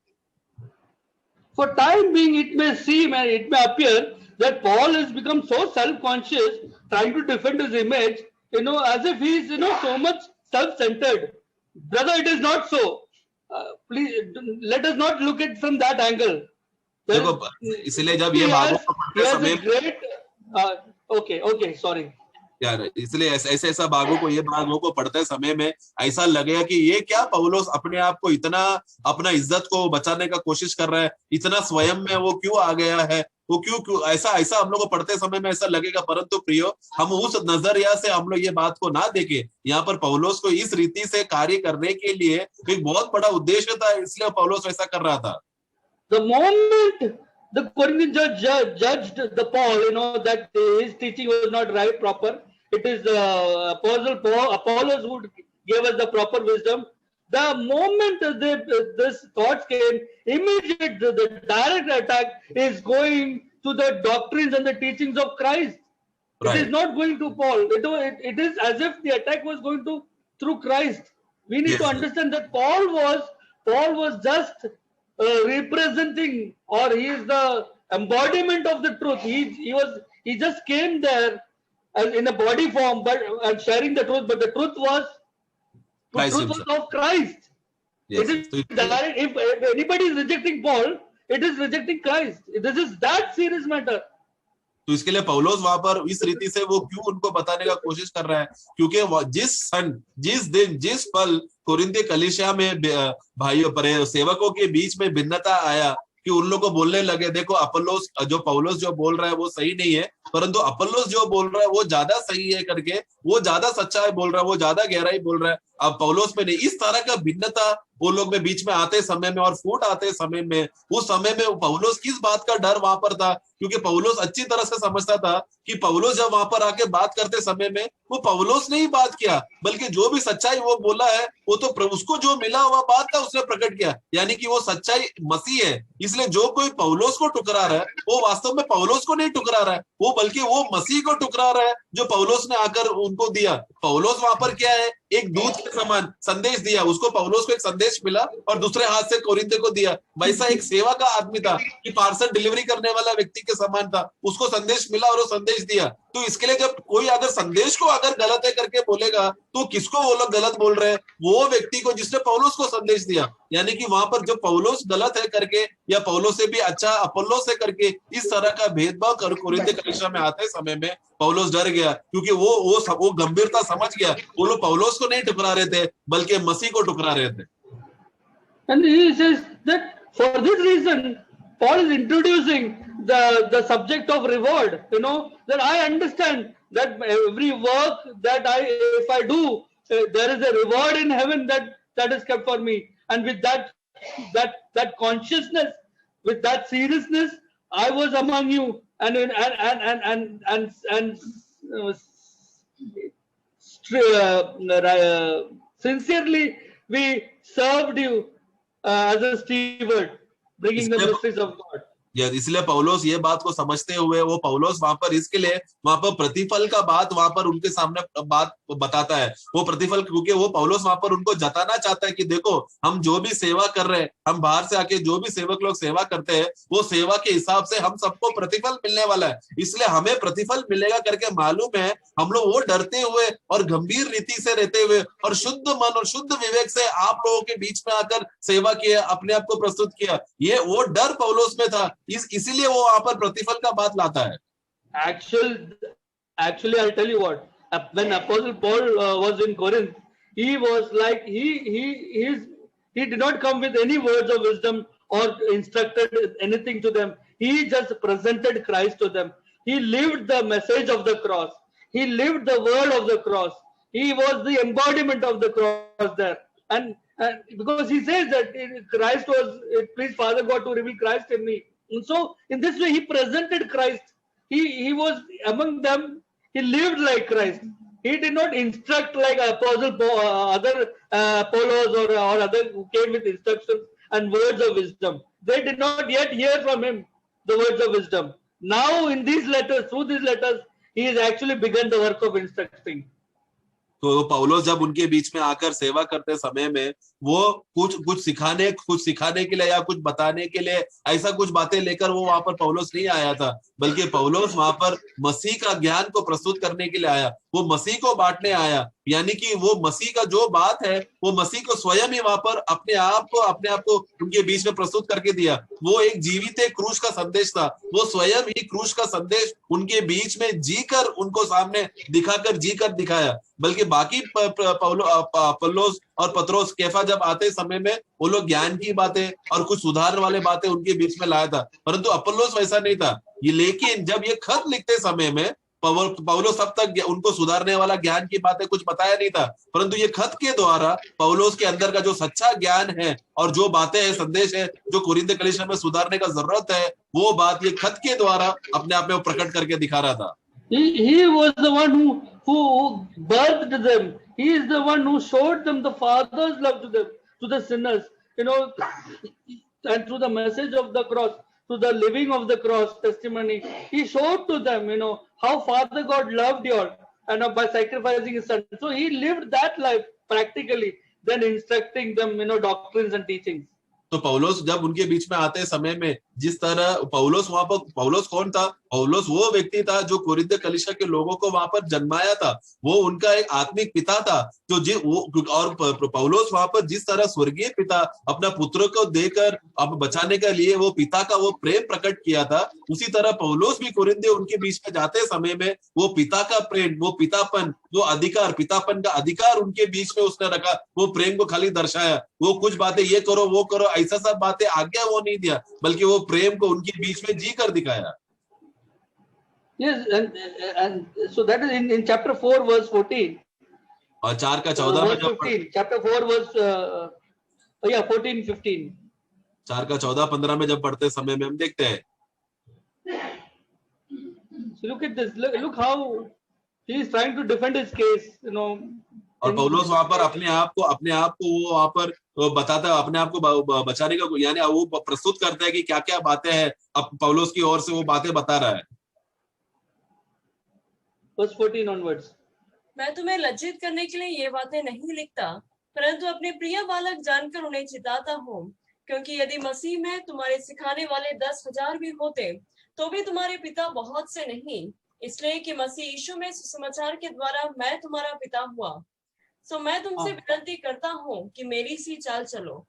For time being, it may seem and it may appear that Paul has become so self-conscious, trying to defend his image, as if he is, so much self-centered. Brother, it is not so. Please, let us not look at it from that angle. देखो, इसलिए जब ये भागों को पढ़ते समय okay, sorry. यार, इसलिए ऐसा भागों को पढ़ते समय में ऐसा लगेगा कि ये क्या पौलुस अपने आप को इतना, अपना इज्जत को बचाने का कोशिश कर रहा है, इतना स्वयं में वो क्यों आ गया है, वो क्यों ऐसा हम लोग को पढ़ते समय में ऐसा लगेगा। परंतु प्रियो, हम उस नजरिया से हम लोग ये बात को ना देखें। यहाँ पर पौलुस को इस रीति से कार्य करने के लिए एक बहुत बड़ा उद्देश्य था, इसलिए पौलुस ऐसा कर रहा था। The moment the Corinthian judged the Paul, that his teaching was not right, proper. It is Apostle Apollos who gave us the proper wisdom. The moment this thoughts came, immediate the direct attack is going to the doctrines and the teachings of Christ. It is Right. not going to Paul. It is as if the attack was going to through Christ. We need Yes, to yes. understand that Paul was just representing, or he is the embodiment of the truth. He just came there in a body form, but sharing the truth. But the truth was Christ himself. of Christ. Yes, It yes. is direct. If anybody is rejecting Paul, it is rejecting Christ. This is that serious matter. तो इसके लिए पौलुस वहां पर इस रीति से वो क्यों उनको बताने का कोशिश कर रहा है, क्योंकि जिस दिन जिस पल कोरिन्थी कलीसिया में भाइयों सेवकों के बीच में भिन्नता आया कि उन लोगों को बोलने लगे, देखो अपोलोस जो पौलुस जो बोल रहा है वो सही नहीं है, परंतु अपोलोस जो बोल रहा है वो ज्यादा सही है करके, वो ज्यादा सच्चाई बोल रहा है, वो ज्यादा गहराई बोल रहा है। अब पौलुस में नहीं, इस तरह का भिन्नता वो लोग में बीच में आते समय में और फूट आते समय में, उस समय में पौलुस किस बात का डर वहां पर था, क्योंकि पौलुस अच्छी तरह से समझता था कि पौलुस जब वहां पर आके बात करते समय में वो पौलुस ने ही बात किया, बल्कि जो भी सच्चाई वो बोला है वो तो उसको जो मिला हुआ बात था उसने प्रकट किया, यानी कि वो सच्चाई मसीह है। इसलिए जो कोई पौलुस को टुकरा रहा है वो वास्तव में पौलुस को नहीं टुकरा रहा है, वो बल्कि वो मसीह को टुकरा रहा है जो पौलुस ने आकर उनको दिया। पौलुस वहां पर क्या है, एक दूत के समान संदेश दिया, उसको पौलुस को एक संदेश मिला और दूसरे हाथ से कोरिन्थे को दिया। वैसा एक सेवा का आदमी था कि पार्सल डिलीवरी करने वाला व्यक्ति के समान था, उसको संदेश मिला और वो संदेश दिया। तो इसके लिए जब कोई अगर संदेश को अगर गलत है करके बोलेगा तो किसको वो लोग गलत बोल रहे हैं, वो व्यक्ति को जिसने पौलुस को संदेश दिया। यानी कि वहां पर जो पौलुस गलत है करके या पौलुस से भी अच्छा अपोल्लोस से करके इस तरह का भेदभाव कर कोरिन्थे कलीसिया में आते समय में पौलुस डर गया, क्योंकि वो गंभीरता समझ गया। वो लोग पौलुस को नहीं टुकरा रहे थे बल्कि मसीह को टुकरा रहे थे। And he says that for this reason, Paul is introducing the subject of reward. That I understand that every work that if I do, there is a reward in heaven that is kept for me. And with that consciousness, with that seriousness, I was among you, and sincerely we served you as a steward, bringing the mysteries of God. इसलिए पौलुस ये बात को समझते हुए वो पौलुस वहां पर इसके लिए वहां पर प्रतिफल का बात वहां पर उनके सामने बात बताता है। वो प्रतिफल क्योंकि वो पौलुस वहां पर उनको जताना चाहता है कि देखो हम जो भी सेवा कर रहे हैं, हम बाहर से आके जो भी सेवक लोग सेवा करते हैं वो सेवा के हिसाब से हम सबको प्रतिफल मिलने वाला है, इसलिए हमें प्रतिफल मिलेगा करके मालूम है। हम लोग वो डरते हुए और गंभीर रीति से रहते हुए और शुद्ध मन और शुद्ध विवेक से आप लोगों के बीच में आकर सेवा किया, अपने आप को प्रस्तुत किया। ये वो डर पौलुस में था, इसीलिए वो वहां पर प्रतिफल का बात लाता है। Actually, I'll tell you what. When Apostle Paul was in Corinth, he was like he did not come with any words of wisdom or instructed anything to them. He just presented Christ to them. He lived the message of the cross. He lived the word of the cross. He was the embodiment of the cross there. And because he says that Christ was, it pleased Father God to reveal Christ in me. And so in this way he presented Christ. He was among them. He lived like Christ. He did not instruct like Apostle other Apollos or other who came with instructions and words of wisdom. They did not yet hear from him the words of wisdom. Now in these letters, through these letters, he has actually begun the work of instructing. तो पौलुस जब उनके बीच में आकर सेवा करते समय में वो कुछ सिखाने के लिए या कुछ बताने के लिए ऐसा कुछ बातें लेकर वो वहां पर पौलुस नहीं आया था, बल्कि पौलुस वहां पर मसीह का ज्ञान को प्रस्तुत करने के लिए आया, वो मसीह को बांटने आया। यानी कि वो मसीह का जो बात है वो मसीह को स्वयं ही वहां पर अपने आप को उनके बीच में प्रस्तुत करके दिया। वो एक जीवित क्रूस का संदेश था, वो स्वयं ही क्रूस का संदेश उनके बीच में जीकर उनको सामने जीकर दिखाया। बल्कि बाकी पौलुस और पत्रोस कैफा जब आते समय में वो लोग ज्ञान की बातें और कुछ सुधारने वाले बातें उनके बीच में लाया था, परंतु अपोल्लोस वैसा नहीं था। लेकिन जब ये खत लिखते समय में पौलुस तब तक उनको सुधारने वाला ज्ञान की बातें कुछ बताया नहीं था, परंतु ये खत के द्वारा पौलुस के अंदर का जो सच्चा ज्ञान है और जो बातें हैं, संदेश है जो कोरिन्थ कलीसिया में सुधारने का जरूरत है, वो बात ये खत के द्वारा अपने आप में प्रकट करके दिखा रहा था। He was the one who birthed them. He is the one who showed them the Father's love to them. to the sinners, and through the message of the cross, through the living of the cross testimony, he showed to them, how Father God loved you all, and by sacrificing his son. So he lived that life practically, then instructing them, doctrines and teachings. तो पौलुस जब उनके बीच में आते समय में जिस तरह पौलुस वहां पर, पौलुस कौन था? पौलुस वो व्यक्ति था जो कोरिन्थ कलीसिया के लोगों को वहां पर जन्माया था। वो उनका एक आत्मिक पिता था और पौलुस वहां पर जिस तरह स्वर्गीय पिता अपना पुत्र को देकर अब बचाने के लिए वो पिता का वो प्रेम प्रकट किया था, उसी तरह पौलुस भी कोरिन्थियों उनके बीच में जाते समय में वो पिता का प्रेम, वो पितापन, वो अधिकार, पितापन का अधिकार उनके बीच में उसने रखा। वो प्रेम को खाली दर्शाया, वो कुछ बातें ये करो वो करो ऐसा सब बातें आज्ञा वो नहीं दिया, बल्कि वो प्रेम को उनके बीच में जी कर दिखाया। Yes, and so that is in chapter 4 verse 14. और 4 का 14 में जब 15, chapter 4 verse 14-15. 4 का 14-15 में जब पढ़ते समय में हम देखते हैं, so look at this, look how he is trying to defend his case, और पौलुस वहां पर अपने आप को वो वहां पर बताता है, अपने आप को बचाने का, यानी वो प्रस्तुत करता है कि क्या क्या बातें हैं, अब पौलुस की ओर से वो बातें बता रहा है। Verse 14 onwards. मैं तुम्हें लज्जित करने के लिए ये बातें नहीं लिखता, परंतु अपने प्रिय बालक जानकर उन्हें चिताता हूँ, क्योंकि यदि मसीह में तुम्हारे सिखाने वाले 10,000 भी होते तो भी तुम्हारे पिता बहुत से नहीं, इसलिए कि मसीह यीशु में सुसमाचार के द्वारा मैं तुम्हारा पिता हुआ। सो मैं तुमसे विनती करता हूँ कि मेरी सी चाल चलो।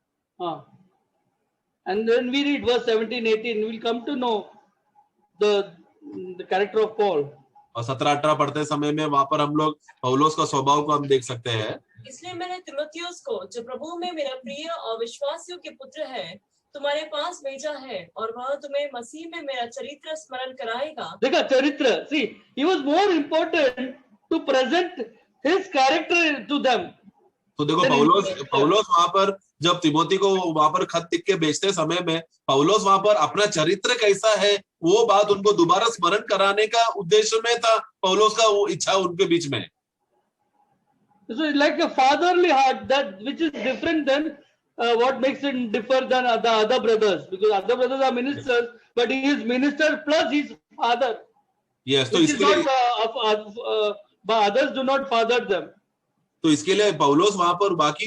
And then we read verse 17-18, we'll come to know the character of Paul. और 17-18 पढ़ते समय में वहां पर हम लोग पौलुस का स्वभाव को हम देख सकते हैं। इसलिए मैंने तीमुथियुस को, जो प्रभु में मेरा प्रिय और विश्वासियों के पुत्र है, तुम्हारे पास भेजा है, और वह तुम्हें मसीह में मेरा चरित्र स्मरण कराएगा। देखा चरित्र, see, he was more important to present his character to them. तो देखो पौलुस वहां पर जब तिमोथी को वहां पर खत लिख के भेजते समय में पौलुस वहां पर अपना चरित्र कैसा है वो बात उनको दोबारा स्मरण कराने का उद्देश्य में था, पौलुस का वो इच्छा उनके बीच में। So it's like a fatherly heart, that which is different than what makes it differ than the other brothers, because other brothers are ministers, but he is minister plus his father. Yes, तो which इसके is लिए but others do not father them. तो इसके लिए पौलुस वहां पर बाकी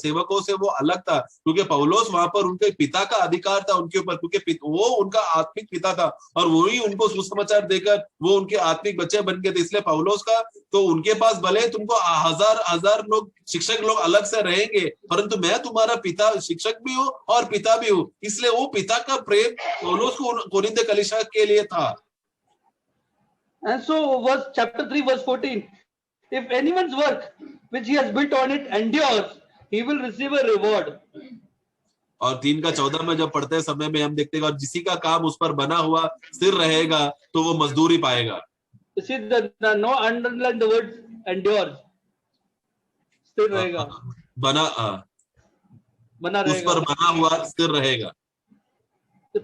सेवकों से वो अलग था, क्योंकि पौलुस वहां पर उनके पिता का अधिकार था उनके ऊपर, क्योंकि वो उनका आत्मिक पिता था और वही उनको सुसमाचार देकर वो उनके आत्मिक बच्चे बन गए थे। इसलिए पौलुस का तो उनके पास भले तुमको हजार लोग शिक्षक लोग अलग से रहेंगे, परंतु मैं तुम्हारा पिता, शिक्षक भी हूँ और पिता भी हूँ। इसलिए वो पिता का प्रेम पौलुस को कोरिन्थ कलीसिया के लिए था। And so verse chapter 3 verse 14, if anyone's work which he has built on it endures, he will receive a reward. और 3 का 14 में जब पढ़ते समय में हम देखते हैं, और जिसी का काम उस पर बना हुआ स्थिर रहेगा तो वो मजदूरी पाएगा। You see no underline the word endures. स्थिर रहेगा, बना रहेगा, उस पर बना हुआ स्थिर रहेगा।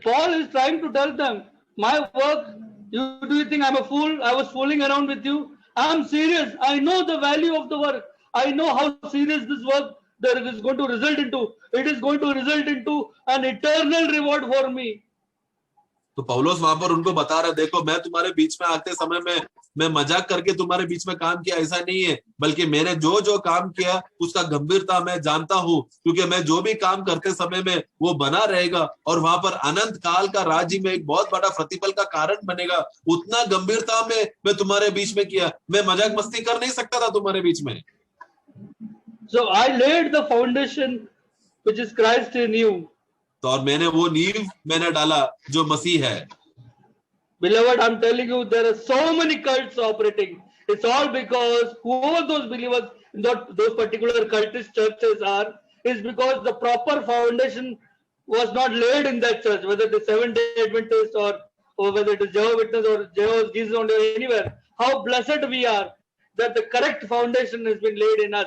Paul is trying to tell them, my work, do you think I'm a fool? I was fooling around with you. I'm serious. I know the value of the work. I know how serious this work that is going to result into. It is going to result into an eternal reward for me. तो पौलुस वहां पर उनको बता रहा, देखो मैं तुम्हारे बीच में आते समय में मैं मजाक करके तुम्हारे बीच में काम किया ऐसा नहीं है, बल्कि मैंने जो काम किया उसका गंभीरता मैं जानता हूँ, क्योंकि मैं जो भी काम करते समय में वो बना रहेगा और वहां पर अनंत काल का राज्य में एक बहुत बड़ा प्रतिफल का कारण बनेगा। उतना गंभीरता में मैं तुम्हारे बीच में किया, मैं मजाक मस्ती कर नहीं सकता था तुम्हारे बीच में। So I laid the foundation which is Christ in you. तो और मैंने वो नींव मैंने डाला जो मसीह है। Beloved, I'm telling you, there are so many cults operating. It's all because whoever those believers in those particular cultist churches are, is because the proper foundation was not laid in that church, whether it is Seventh-day Adventist or whether it is Jehovah's Witness or Jehovah's Jesus or anywhere. How blessed we are that the correct foundation has been laid in us,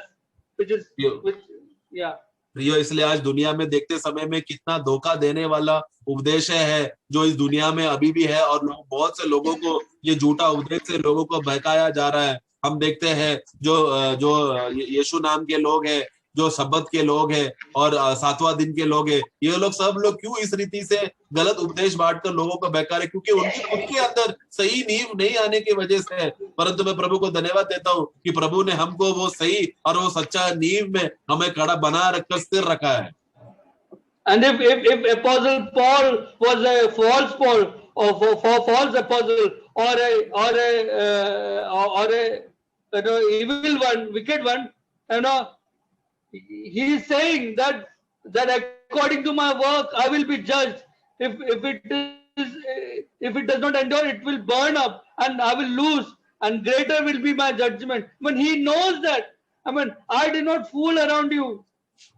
प्रियो, इसलिए आज दुनिया में देखते समय में कितना धोखा देने वाला उपदेश है जो इस दुनिया में अभी भी है, और बहुत से लोगों को ये झूठा उपदेश से लोगों को बहकाया जा रहा है। हम देखते हैं जो यीशु नाम के लोग हैं जो शब्बत के लोग हैं और 7वां दिन के लोग हैं, ये लोग सब लोग क्यों इस रीति से गलत उपदेश बांटकर लोगों को बहका रहे? क्योंकि उनकी खुद के अंदर सही नींव नहीं आने की वजह से है। परंतु मैं प्रभु को धन्यवाद देता हूँ कि प्रभु ने हमको वो सही और वो सच्चा नींव में हमें खड़ा बना रखकर स्थिर रखा है। And if Apostle Paul was a false Paul or for false apostle or a evil one, wicked one, he is saying that according to my work I will be judged. If it does not endure, it will burn up and I will lose, and greater will be my judgment. When he knows that, I did not fool around you.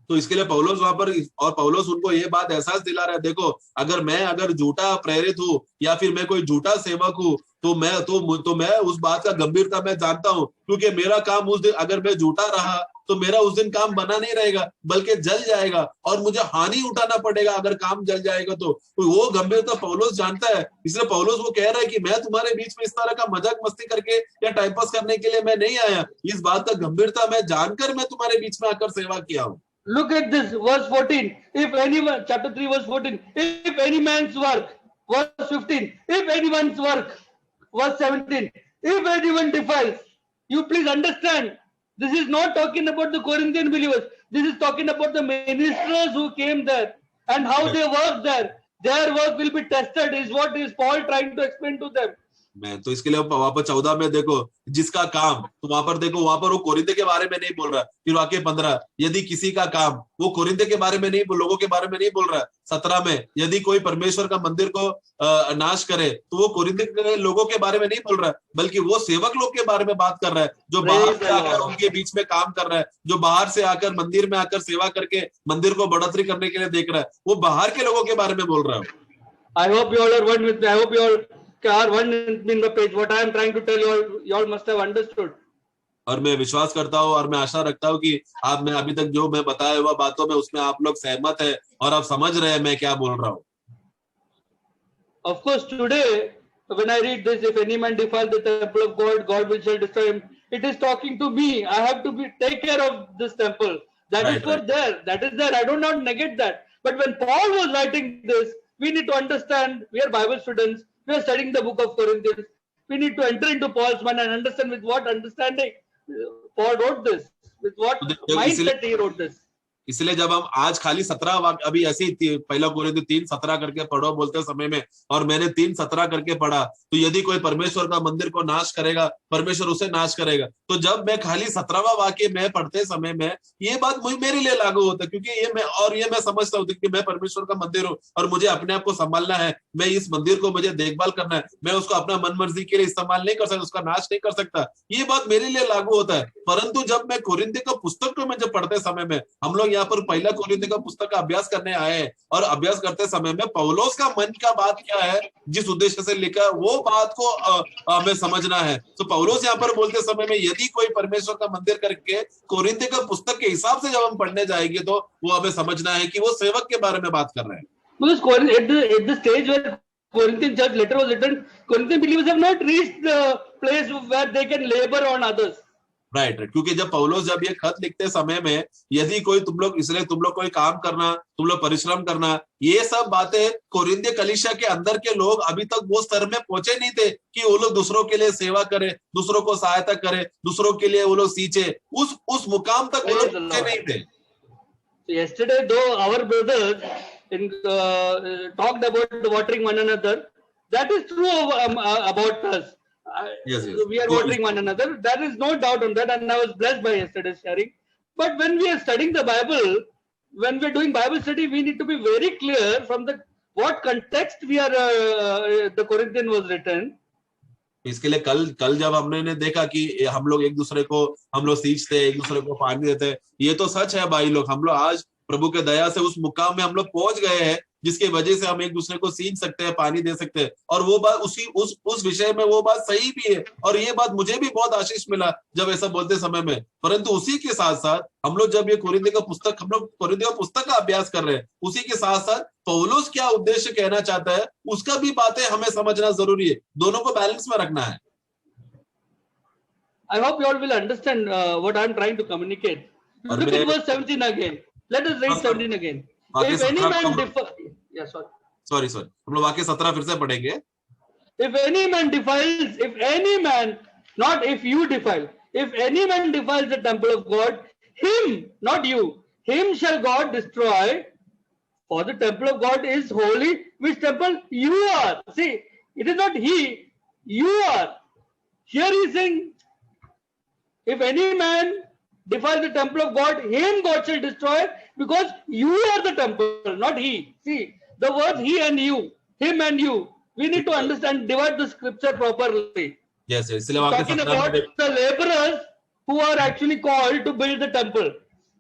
तो इसके लिए पौलुस वहां पर, और पौलुस उनको ये बात एहसास दिला रहा है, देखो अगर झूठा प्रेरित हूँ या फिर मैं कोई झूठा सेवक हूँ तो मैं उस बात का गंभीरता मैं जानता हूँ, क्योंकि मेरा काम उस दिन अगर मैं झूठा रहा तो मेरा उस दिन काम बना नहीं रहेगा बल्कि जल जाएगा और मुझे हानि उठाना पड़ेगा अगर काम जल जाएगा। तो वो गंभीरता पौलुस जानता है। इसलिए पौलुस वो कह रहा है कि मैं तुम्हारे बीच में इस तरह का मजाक मस्ती करके या टाइम पास करने के लिए मैं नहीं आया, इस बात का गंभीरता मैं जानकर मैं तुम्हारे बीच में आकर सेवा किया हूँ। Look at this, verse 14. If anyone, chapter 3, verse 14. If any man's work, verse 15. If anyone's work, verse 17. If anyone defiles, you please understand, this is not talking about the Corinthian believers. This is talking about the ministers who came there and how they worked there. Their work will be tested, is what is Paul trying to explain to them. मैं तो इसके लिए वहां पर 14 में देखो जिसका काम, तो वहां पर देखो वहां पर वो कोरिन्थे के बारे में नहीं बोल रहा। फिर वाक्य 15, यदि किसी का काम, वो कोरिन्थे के बारे में नहीं, लोगों के बारे में नहीं बोल रहा। 17 में, यदि कोई परमेश्वर का मंदिर को नाश करे, तो वो कोरिन्थे के लोगों के बारे में नहीं बोल रहा, बल्कि वो सेवक लोग के बारे में बात कर रहा है जो बाहर से आकर उनके बीच में काम कर रहा है, जो बाहर से आकर मंदिर में आकर सेवा करके मंदिर को बढ़ोतरी करने के लिए देख रहा है, वो बाहर के लोगों के बारे में बोल रहा है। I hope you all are one with me. I hope you all are one in the page. What I am trying to tell you all must have understood. और मैं विश्वास करता हूँ और मैं आशा रखता हूँ कि आप, मैं अभी तक जो मैं बताया हुआ बातों में उसमें आप लोग सहमत है और आप समझ रहे हैं मैं क्या बोल रहा हूँ। Of course, today when I read this, if any man defile the temple of God, God will shall destroy him. It is talking to me. I have to take care of this temple. That is for there. That is there. I do not negate that. But when Paul was writing this, we need to understand. We are Bible students. We are studying the book of Corinthians. We need to enter into Paul's mind and understand with what understanding Paul wrote this, with what mindset he wrote this. इसलिए जब हम आज खाली 17 वाक्य अभी ऐसे ही पहला कोरिन्थी 3:17 करके पढ़ो बोलते समय में, और मैंने 3:17 करके पढ़ा, तो यदि कोई परमेश्वर का मंदिर को नाश करेगा, परमेश्वर उसे नाश करेगा। तो जब मैं खाली 17वां वाक्य में पढ़ते समय में ये बात मेरे लिए लागू होता है, क्योंकि ये मैं समझता हूँ कि मैं परमेश्वर का मंदिर हूँ और मुझे अपने आप को संभालना है। मैं इस मंदिर को मुझे देखभाल करना है, मैं उसको अपना मन मर्जी के लिए इस्तेमाल नहीं कर सकता, उसका नाश नहीं कर सकता। ये बात मेरे लिए लागू होता है। परंतु जब मैं कोरिन्थी का पुस्तक को मैं जब पढ़ते समय में, हम लोग यहाँ पर पहला कोरिन्थी का पुस्तक का अभ्यास करने आए हैं, और अभ्यास करते समय में पौलुस का मन का बात क्या है, जिस उद्देश्य से लिखा, वो बात को हमें समझना है। तो पौलुस यहाँ पर बोलते समय में यदि कोई परमेश्वर का मंदिर करके कोरिन्थी का पुस्तक के हिसाब से जब हम पढ़ने जाएंगे, तो वो हमें समझना है कि वो सेवक के बारे में बात कर रहे हैं। At the stage where Corinthian church letter was written, Corinthian believers have not reached the place where they can labor on others. Right, क्योंकि जब पौलुस जब ये खत लिखते समय में, यदि कोई तुम लोग कोई काम करना, तुम लोग परिश्रम करना, ये सब बातें कोरिन्थी कलीसिया के अंदर के लोग अभी तक वो स्तर में पहुंचे नहीं थे कि वो लोग दूसरों के लिए सेवा करें, दूसरों को सहायता करें, दूसरों के लिए वो लोग सींचे, उस मुकाम तक वो लोग पहुंचे नहीं थे। Yesterday, though our brothers talked about watering one another, that is true about us. Yes. We are watering one another. There is no doubt on that, and I was blessed by yesterday's sharing. But when we are studying the Bible, when we are doing Bible study, we need to be very clear from what context the Corinthian was written. इसके लिए कल जब हमने देखा कि हम लोग एक दूसरे को सींचते, एक दूसरे को पानी देते, ये तो सच है भाई लोग। हम लोग आज प्रभु के दया से उस मुकाम में हम लोग पहुंच गए हैं जिसके वजह से हम एक दूसरे को सींच सकते हैं, पानी दे सकते हैं, और वो बात उस विषय में वो बात सही भी है, और ये बात मुझे भी बहुत आशीष मिला जब ऐसा बोलते समय में। परंतु उसी के साथ साथ हम लोग जब ये कोरिन्थी का पुस्तक का अभ्यास कर रहे हैं, उसी के साथ साथ पौलुस क्या उद्देश्य कहना चाहता है उसका भी बातें हमें समझना जरूरी है। दोनों को बैलेंस में रखना है। I hope you all will understand what I am trying to communicate. और Look मैं at verse 17 again. Let us read 17 again. वाक्य If any 17 man हम yeah, sorry. सॉरी हम लोग वाक्य 17 फिर से पढ़ेंगे. If any man defiles, if any man, not if you defile, if any man defiles the temple of God, him, not you, him shall God destroy. For the temple of God is holy, which temple you are. See, it is not he, you are. Here he is saying, if any man defiles the temple of God, him God shall destroy, because you are the temple, not he. See, the words he and you, him and you, we need to understand, divide the scripture properly. Yes इसलिए It's वाक्य talking 17 में about the laborers who are actually called to build the temple.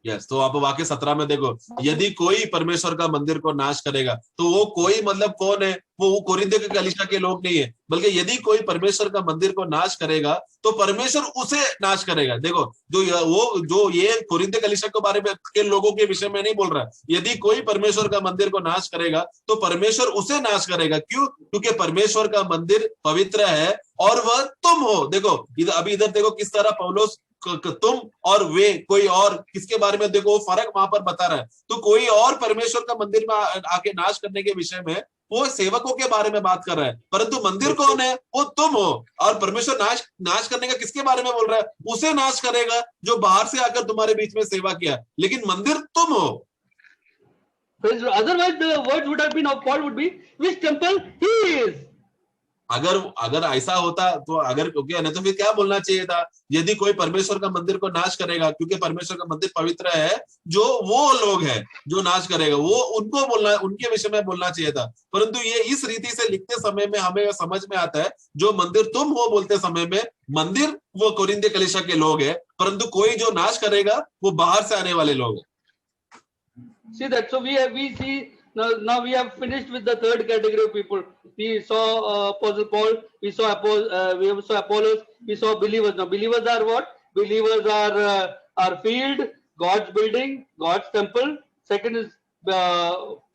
Yes तो आप वाक्य 17 में देखो, यदि कोई परमेश्वर का मंदिर को नाश करेगा, तो वो कोई मतलब कौन है? वो कोरिन्थ के कलीसिया के लोग नहीं है, बल्कि यदि कोई परमेश्वर का मंदिर को नाश करेगा तो परमेश्वर उसे नाश करेगा. देखो जो ये कोरिन्थ कलीसिया के बारे में के लोगों के विषय में नहीं बोल रहा. यदि कोई परमेश्वर का मंदिर को नाश करेगा तो परमेश्वर उसे नाश करेगा. क्यों? क्योंकि परमेश्वर का मंदिर पवित्र है और वह तुम हो. देखो अभी इधर देखो किस तरह पौलुस तुम और वे, कोई और, किसके बारे में देखो वो फर्क वहां पर बता रहा है. तो कोई और परमेश्वर का मंदिर में आके नाश करने के विषय में वो सेवकों के बारे में बात कर रहा है, परंतु मंदिर कौन है? वो तुम हो. और परमेश्वर नाश करने का किसके बारे में बोल रहा है? उसे नाश करेगा जो बाहर से आकर तुम्हारे बीच में सेवा किया, लेकिन मंदिर तुम हो. Otherwise the words would have been of Paul would be, which temple he is. अगर ऐसा होता तो अगर क्योंकि नहीं तो फिर क्या बोलना चाहिए था? यदि कोई परमेश्वर का मंदिर को नाश करेगा, क्योंकि परमेश्वर का मंदिर पवित्र है, जो वो लोग हैं जो नाश करेगा वो उनको बोलना, उनके विषय में बोलना चाहिए था. परंतु ये इस रीति से लिखते समय में हमें समझ में आता है, जो मंदिर तुम हो बोलते समय में मंदिर वो कोरिन्थ कलीसिया के लोग हैं, परंतु कोई जो नाश करेगा वो बाहर से आने वाले लोग हैं. See that, so we see now we have finished with the third category of people. We saw Apostle Paul, we saw Apollos, we saw believers. Now believers are what? Believers are field, God's building, God's temple. Second is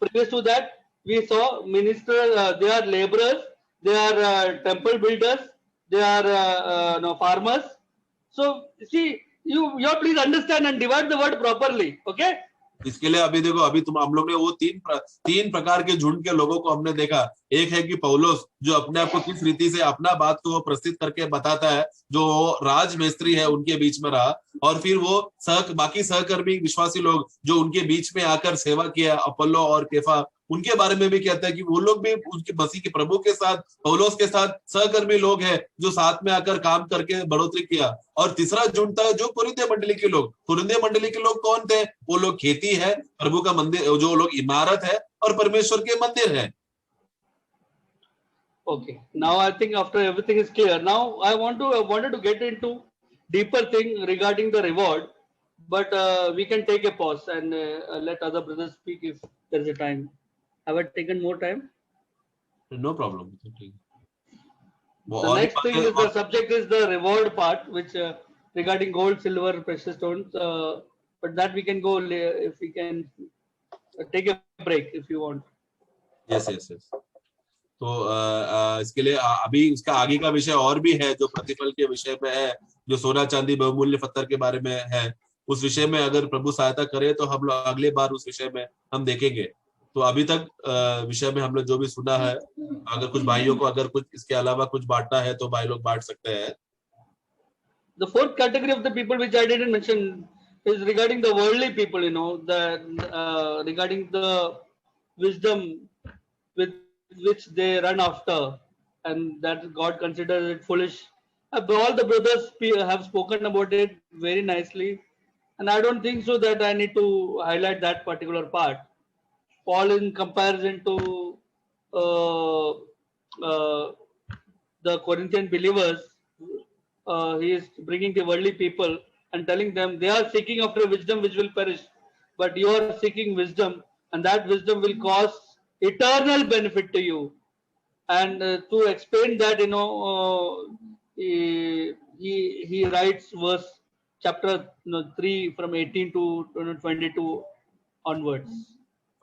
previous to that we saw ministers. They are laborers, they are temple builders, they are farmers. So see, you please understand and divide the word properly. Okay. इसके लिए अभी देखो, अभी हम लोग ने वो तीन प्रकार के झुंड के लोगों को हमने देखा. एक है कि पौलुस जो अपने आप को किस रीति से अपना बात को वो प्रस्तुत करके बताता है, जो राजमिस्त्री है उनके बीच में रहा, और फिर वो बाकी सहकर्मी विश्वासी लोग जो उनके बीच में आकर सेवा किया, अपोल्लो और केफा, उनके बारे में भी कहता है कि वो लोग भी उनके मसीह के प्रभु के साथ, पौलुस के साथ सहकर्मी लोग हैं जो साथ में आकर काम करके बढ़ोतरी किया. और तीसरा झुंड था जो कोरिन्थ मंडली के लोग. कोरिन्थ मंडली के लोग कौन थे? वो लोग खेती है, प्रभु का मंदिर, जो लोग इमारत है और परमेश्वर के मंदिर है. Okay, now I think after everything is clear, now I wanted to get into deeper thing regarding the reward, but we can take a pause and let other brothers speak if there is a time. Have I taken more time? No problem. The next thing is the subject is the reward part, which regarding gold, silver, precious stones. But that we can go if we can take a break if you want. Yes. तो इसके लिए अभी इसका आगे का विषय और भी है जो प्रतिफल के विषय में है, जो सोना चांदी बहुमूल्य पत्थर के बारे में है. उस विषय में अगर प्रभु सहायता करे तो हम लोग अगले बार उस विषय में हम देखेंगे. तो अभी तक विषय में हम लोग जो भी सुना है, अगर कुछ भाइयों को अगर कुछ इसके अलावा कुछ बांटना है तो भाई लोग बांट सकते हैं. The fourth category of the people which I didn't mention is regarding the worldly people, regarding the wisdom with which they run after, and that God considers it foolish. All the brothers have spoken about it very nicely, and I don't think so that I need to highlight that particular part. Paul, in comparison to the Corinthian believers, he is bringing the worldly people and telling them they are seeking after wisdom which will perish, but you are seeking wisdom, and that wisdom will cause eternal benefit to you. And to explain that, he writes verse chapter 3 from 18 to 22 onwards.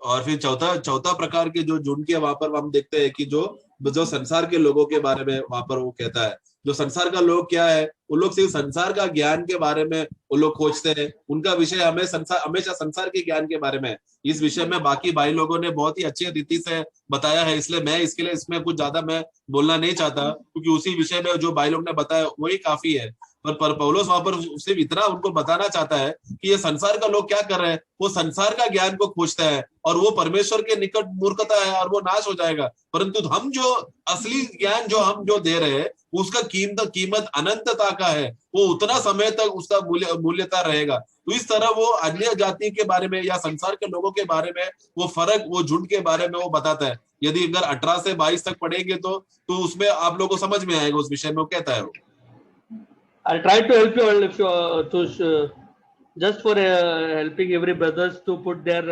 और फिर चौथा प्रकार के जो झुंड के वहां पर हम देखते हैं कि जो संसार के लोगों के बारे में वहां पर वो कहता है जो संसार का लोग क्या है, वो लोग सिर्फ संसार का ज्ञान के बारे में वो लोग खोजते हैं, उनका विषय हमेशा संसार के ज्ञान के बारे में है। इस विषय में बाकी भाई लोगों ने बहुत ही अच्छी रीति से बताया है, इसलिए मैं इसके लिए इसमें कुछ ज्यादा मैं बोलना नहीं चाहता, क्योंकि उसी विषय में जो भाई लोग ने बताया वही काफी है। पर पौलुस वहां पर सिर्फ इतना उनको बताना चाहता है कि ये संसार का लोग क्या कर रहे हैं, वो संसार का ज्ञान को खोजते हैं और वो परमेश्वर के निकट मूर्खता है और वो नाश हो जाएगा। परंतु हम जो असली ज्ञान जो हम जो दे रहे हैं उसका कीमत अनंतता का है, वो उतना समय तक उसका मूल्यता रहेगा। तो इस तरह वो अन्य जाति के बारे में या संसार के लोगों के बारे में वो फर्क, वो झुंड के बारे में वो बताता है। यदि अगर 18 से 22 तक पढ़ेंगे तो उसमें आप लोगों को समझ में आएगा उस विषय में वो कहता है। वो I'll try to help you all if you just for helping every brothers to put their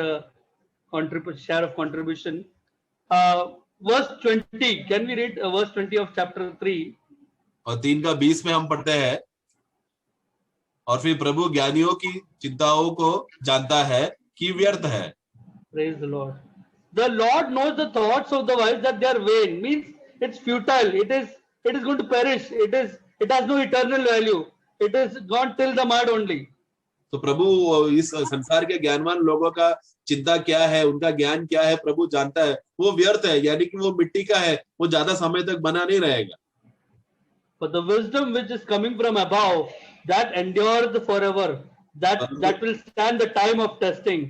share of contribution. Verse 20. Can we read verse 20 of chapter 3? और 3:20 में हम पढ़ते हैं, और फिर प्रभु ज्ञानियों की चिंताओं को जानता है कि व्यर्थ है। Praise the Lord. The Lord knows the thoughts of the wise that they are vain. Means it's futile. It is going to perish. It has no eternal value. It is gone till the mud only. तो प्रभु इस संसार के ज्ञानवान लोगों का चिंता क्या है, उनका ज्ञान क्या है, प्रभु जानता है। वो व्यर्थ है, यानी कि वो मिट्टी का है, वो ज्यादा समय तक बना नहीं रहेगा। But the wisdom which is coming from above, that endures forever. That will stand the time of testing.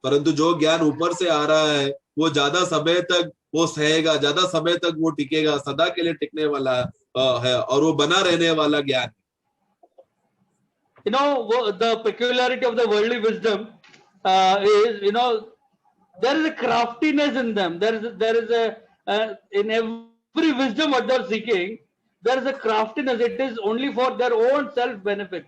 परंतु जो ज्ञान ऊपर से आ रहा है वो ज्यादा समय तक वो सहेगा, ज्यादा समय तक वो टिकेगा, सदा के लिए टिकने वाला है और वो बना रहने वाला ज्ञान। You know, the peculiarity of the worldly wisdom is, there is a craftiness in them. There is a in every wisdom what they are seeking, there is a craftiness. It is only for their own self benefit,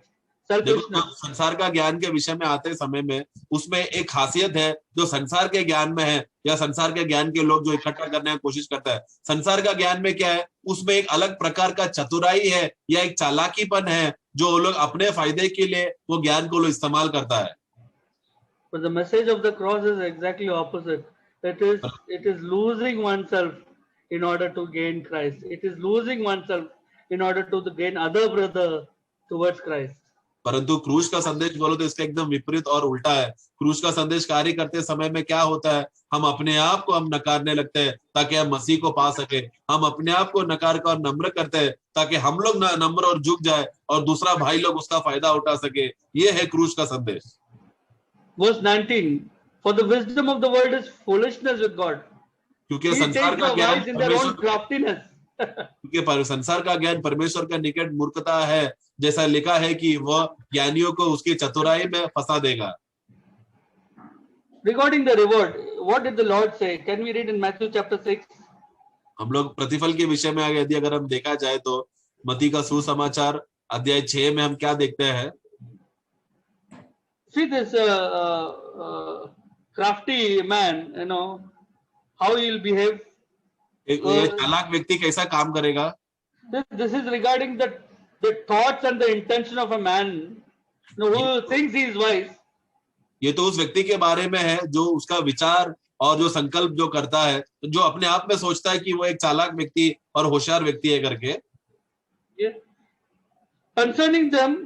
selfishness. संसार का ज्ञान के विषय में आते समय में उसमें एक खासियत है जो संसार के ज्ञान में है, या संसार के ज्ञान के लोग जो इकट्ठा करने की कोशिश करता है। संसार का ज्ञान में क्या है, उसमें एक अलग प्रकार का चतुराई है या एक चालाकीपन है जो लोग अपने फायदे के लिए वो ज्ञान को इस्तेमाल करता है। But the message of the cross is exactly opposite. It is losing oneself in order to gain Christ. It is losing oneself in order to gain other brother towards Christ. परंतु क्रूस का संदेश बोलो तो इसका एकदम विपरीत और उल्टा है। क्रूस का संदेश कार्य करते समय में क्या होता है, हम अपने आप को हम नकारने लगते हैं ताकि हम मसीह को पा सके। हम अपने आप को नकार कर नम्र करते हैं ताकि हम लोग नम्र और झुक जाए और दूसरा भाई लोग उसका फायदा उठा सके। ये है क्रूस का संदेश। Verse 19. For the wisdom of the world is foolishness with God. क्योंकि संसार का ज्ञान क्योंकि संसार का ज्ञान परमेश्वर का निकट मूर्खता है, जैसा लिखा है कि वह ज्ञानियों को उसकी चतुराई में फंसा देगा। Regarding the reward, what did the Lord say? Can we read in Matthew chapter 6? हम लोग प्रतिफल के विषय में आगे यदि अगर हम देखा जाए तो मत्ती का सुसमाचार अध्याय 6 में हम क्या देखते हैं। See this crafty man, how he will behave. एक चालाक व्यक्ति कैसा काम करेगा। This is regarding the thoughts and the intention of a man who thinks he is wise. ये तो उस व्यक्ति के बारे में है जो उसका विचार और जो संकल्प जो करता है, जो अपने आप में सोचता है कि वो एक चालाक व्यक्ति और होशियार व्यक्ति है करके। Concerning them,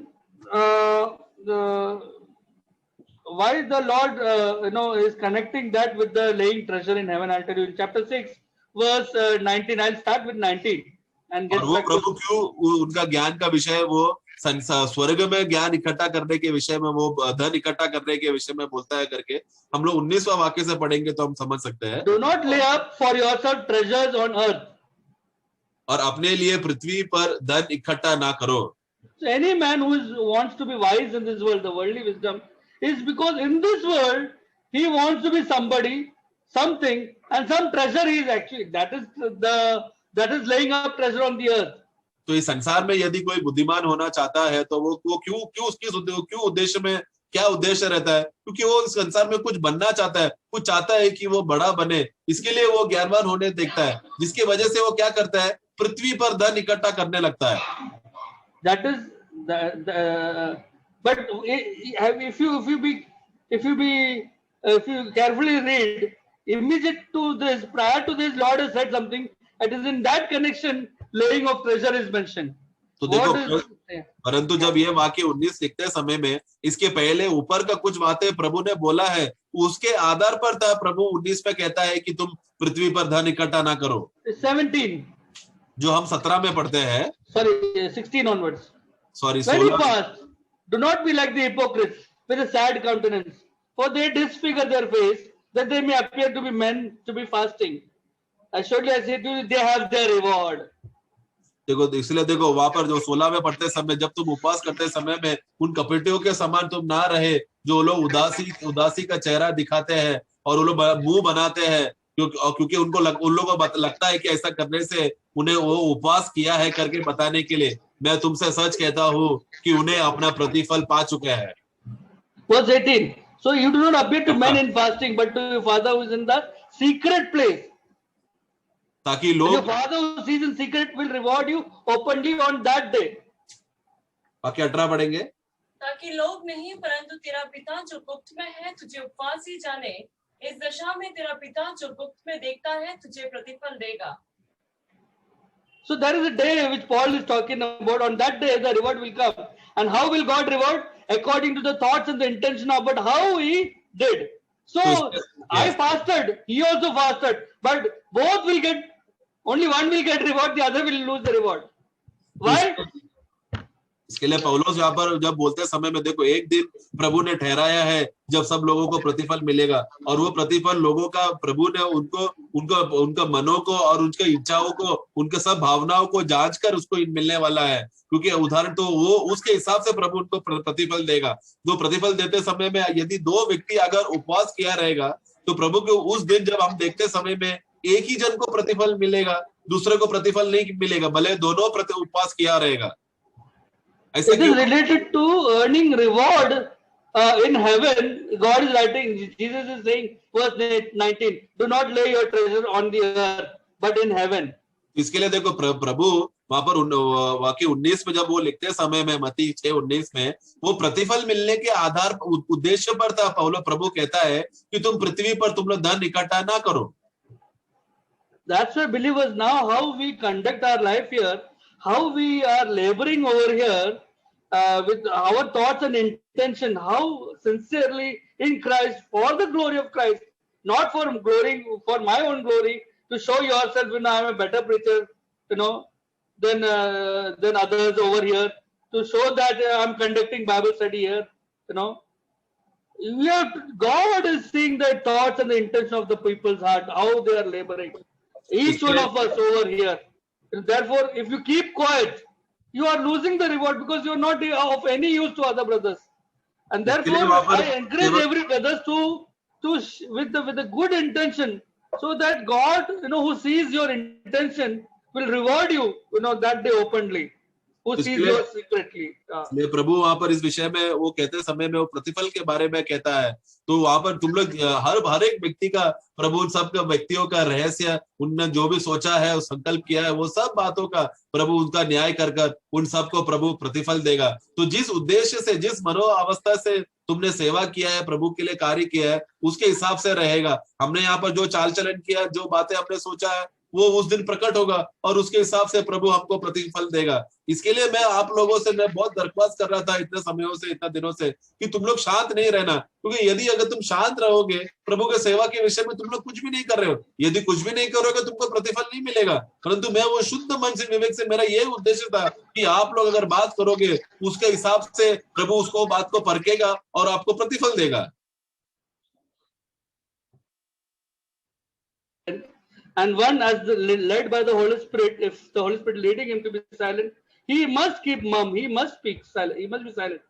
why the Lord is connecting that with the laying treasure in heaven? I'll tell you in chapter 6 verse 19. I'll start with 19 and get वो back प्रभु क्यों उनका ज्ञान का विषय वो स्वर्ग में ज्ञान इकट्ठा करने के विषय में, वो धन इकट्ठा करने के विषय में बोलता है करके हम लोग 19वां वाक्य से पढ़ेंगे तो हम समझ सकते हैं। Do not lay up for yourself treasures on earth. और अपने लिए पृथ्वी पर धन इकट्ठा ना करो। So any man who wants to be wise in this world, the worldly wisdom, is because in this world he wants to be somebody, something, and some treasure he is actually, that is laying up treasure on the earth. तो इस संसार में यदि कोई बुद्धिमान होना चाहता है तो वो क्यों उद्देश्य में क्या उद्देश्य रहता है, क्योंकि वो इस संसार में कुछ बनना चाहता है, कुछ चाहता है कि वो बड़ा बने, इसके लिए वो ज्ञानवान होने देखता है, जिसकी वजह से वो क्या करता है, पृथ्वी पर धन इकट्ठा करने लगता है। That is but if you carefully read, immediate to this, prior to this, Lord has said something. It is in that connection laying of treasure is mentioned. तो What देखो, is परंतु जब ये वाक्य 19 लिखते समय में इसके पहले ऊपर का कुछ बातें प्रभु ने बोला है, उसके आधार पर था प्रभु 19 में कहता है कि तुम पृथ्वी पर धन इकट्ठा ना करो, 17? जो हम 17 में पढ़ते हैं, Sorry, 16 onwards. Sorry Very 16। fast. Do not be like the hypocrites with a sad countenance, for they disfigure their face, that they may appear to be men to be fasting. Assuredly, I say to you, they have their reward. देखो, इसलिए देखो वहां पर जो 16 में पढ़ते समय, जब तुम उपवास करते समय में उन कपटियों के समान तुम ना रहे, जो लोग उदासी का चेहरा दिखाते हैं और वो लोग मुंह बनाते हैं, क्योंकि उन लोगों को लगता है कि ऐसा करने से उन्हें वो उपवास किया है करके बताने के लिए। मैं तुमसे सच कहता हूँ कि उन्हें अपना प्रतिफल पा चुके हैं। Verse 18. So you do not appear to men in fasting, but to your Father who is in the secret place. ताकि And your लोग, Father who sees in secret will reward you openly on that day. वाक्य 18 पढ़ेंगे। ताकि लोग नहीं, परंतु तेरा पिता जो गुप्त में है तुझे उपवास ही जाने। इस दशा में तेरा पिता जो गुप्त में देखता है तुझे प्रतिफल देगा। So there is a day which Paul is talking about. On that day, the reward will come. And how will God reward? According to the thoughts and the intention of but how he did. So I fasted, he also fasted, but both will get, only one will get reward, the other will lose the reward. Why? इसके लिए पौलुस यहाँ पर जब बोलते समय में देखो, एक दिन प्रभु ने ठहराया है जब सब लोगों को प्रतिफल मिलेगा, और वो प्रतिफल लोगों का प्रभु ने उनका मनों को और उनके इच्छाओं को, उनके सब भावनाओं को जांच कर उसको मिलने वाला है, क्योंकि उदाहरण तो वो उसके हिसाब से प्रभु उनको प्रतिफल देगा। तो प्रतिफल देते समय में यदि दो व्यक्ति अगर उपवास किया रहेगा, तो प्रभु के उस दिन जब हम देखते समय में एक ही जन को प्रतिफल मिलेगा, दूसरे को प्रतिफल नहीं मिलेगा, भले दोनों उपवास किया रहेगा। It is related to earning reward in heaven. God is writing, Jesus is saying, verse 19, do not lay your treasure on the earth, but in heaven. इसके लिए देखो प्रभु वहां पर वाक्य 19 में जब वो लिखते समय में, मत्ती 6:19 में, वो प्रतिफल मिलने के आधार उद्देश्य पर था। प्रभु कहता है कि तुम पृथ्वी पर तुम लोग धन इकट्ठा ना करो। That's why believers now, how we conduct our life here, how we are laboring over here with our thoughts and intention, how sincerely in Christ, for the glory of Christ, not for glory, for my own glory, to show yourself, I am a better preacher, than others over here, to show that I am conducting Bible study here, God is seeing the thoughts and the intention of the people's heart, how they are laboring. Each one of us over here. Therefore, if you keep quiet, you are losing the reward because you are not of any use to other brothers. And therefore, I encourage every brothers to with the good intention, so that God, who sees your intention, will reward you, that day openly. Who sees yours secretly. प्रभु वहां पर इस विषय में वो कहते समय में वो प्रतिफल के बारे में कहता है, तो वहां पर तुम लोग हर एक व्यक्ति का, प्रभु सब व्यक्तियों का रहस्य, उनने जो भी सोचा है, संकल्प किया है, वो सब बातों का प्रभु उनका न्याय कर उन सबको प्रभु प्रतिफल देगा। तो जिस उद्देश्य से, जिस मनो अवस्था से तुमने सेवा किया है, प्रभु के लिए कार्य किया है, उसके हिसाब से रहेगा। हमने यहाँ पर जो चाल चलन किया, जो बातें हमने सोचा है, वो उस दिन प्रकट होगा और उसके हिसाब से प्रभु हमको प्रतिफल देगा। इसके लिए मैं आप लोगों से मैं बहुत दरख्वास्त कर रहा था इतने समयों से, इतने दिनों से, कि तुम लोग शांत नहीं रहना, क्योंकि यदि अगर तुम शांत रहोगे प्रभु के सेवा के विषय में, तुम लोग कुछ भी नहीं कर रहे हो, यदि कुछ भी नहीं करोगे तुमको प्रतिफल नहीं मिलेगा। परंतु मैं वो शुद्ध मन से, विवेक से, मेरा ये उद्देश्य था कि आप लोग अगर बात करोगे उसके हिसाब से प्रभु उसको बात को परखेगा और आपको प्रतिफल देगा। And one, as led by the Holy Spirit, if the Holy Spirit leading him to be silent, he must keep mum, he must speak silent, he must be silent.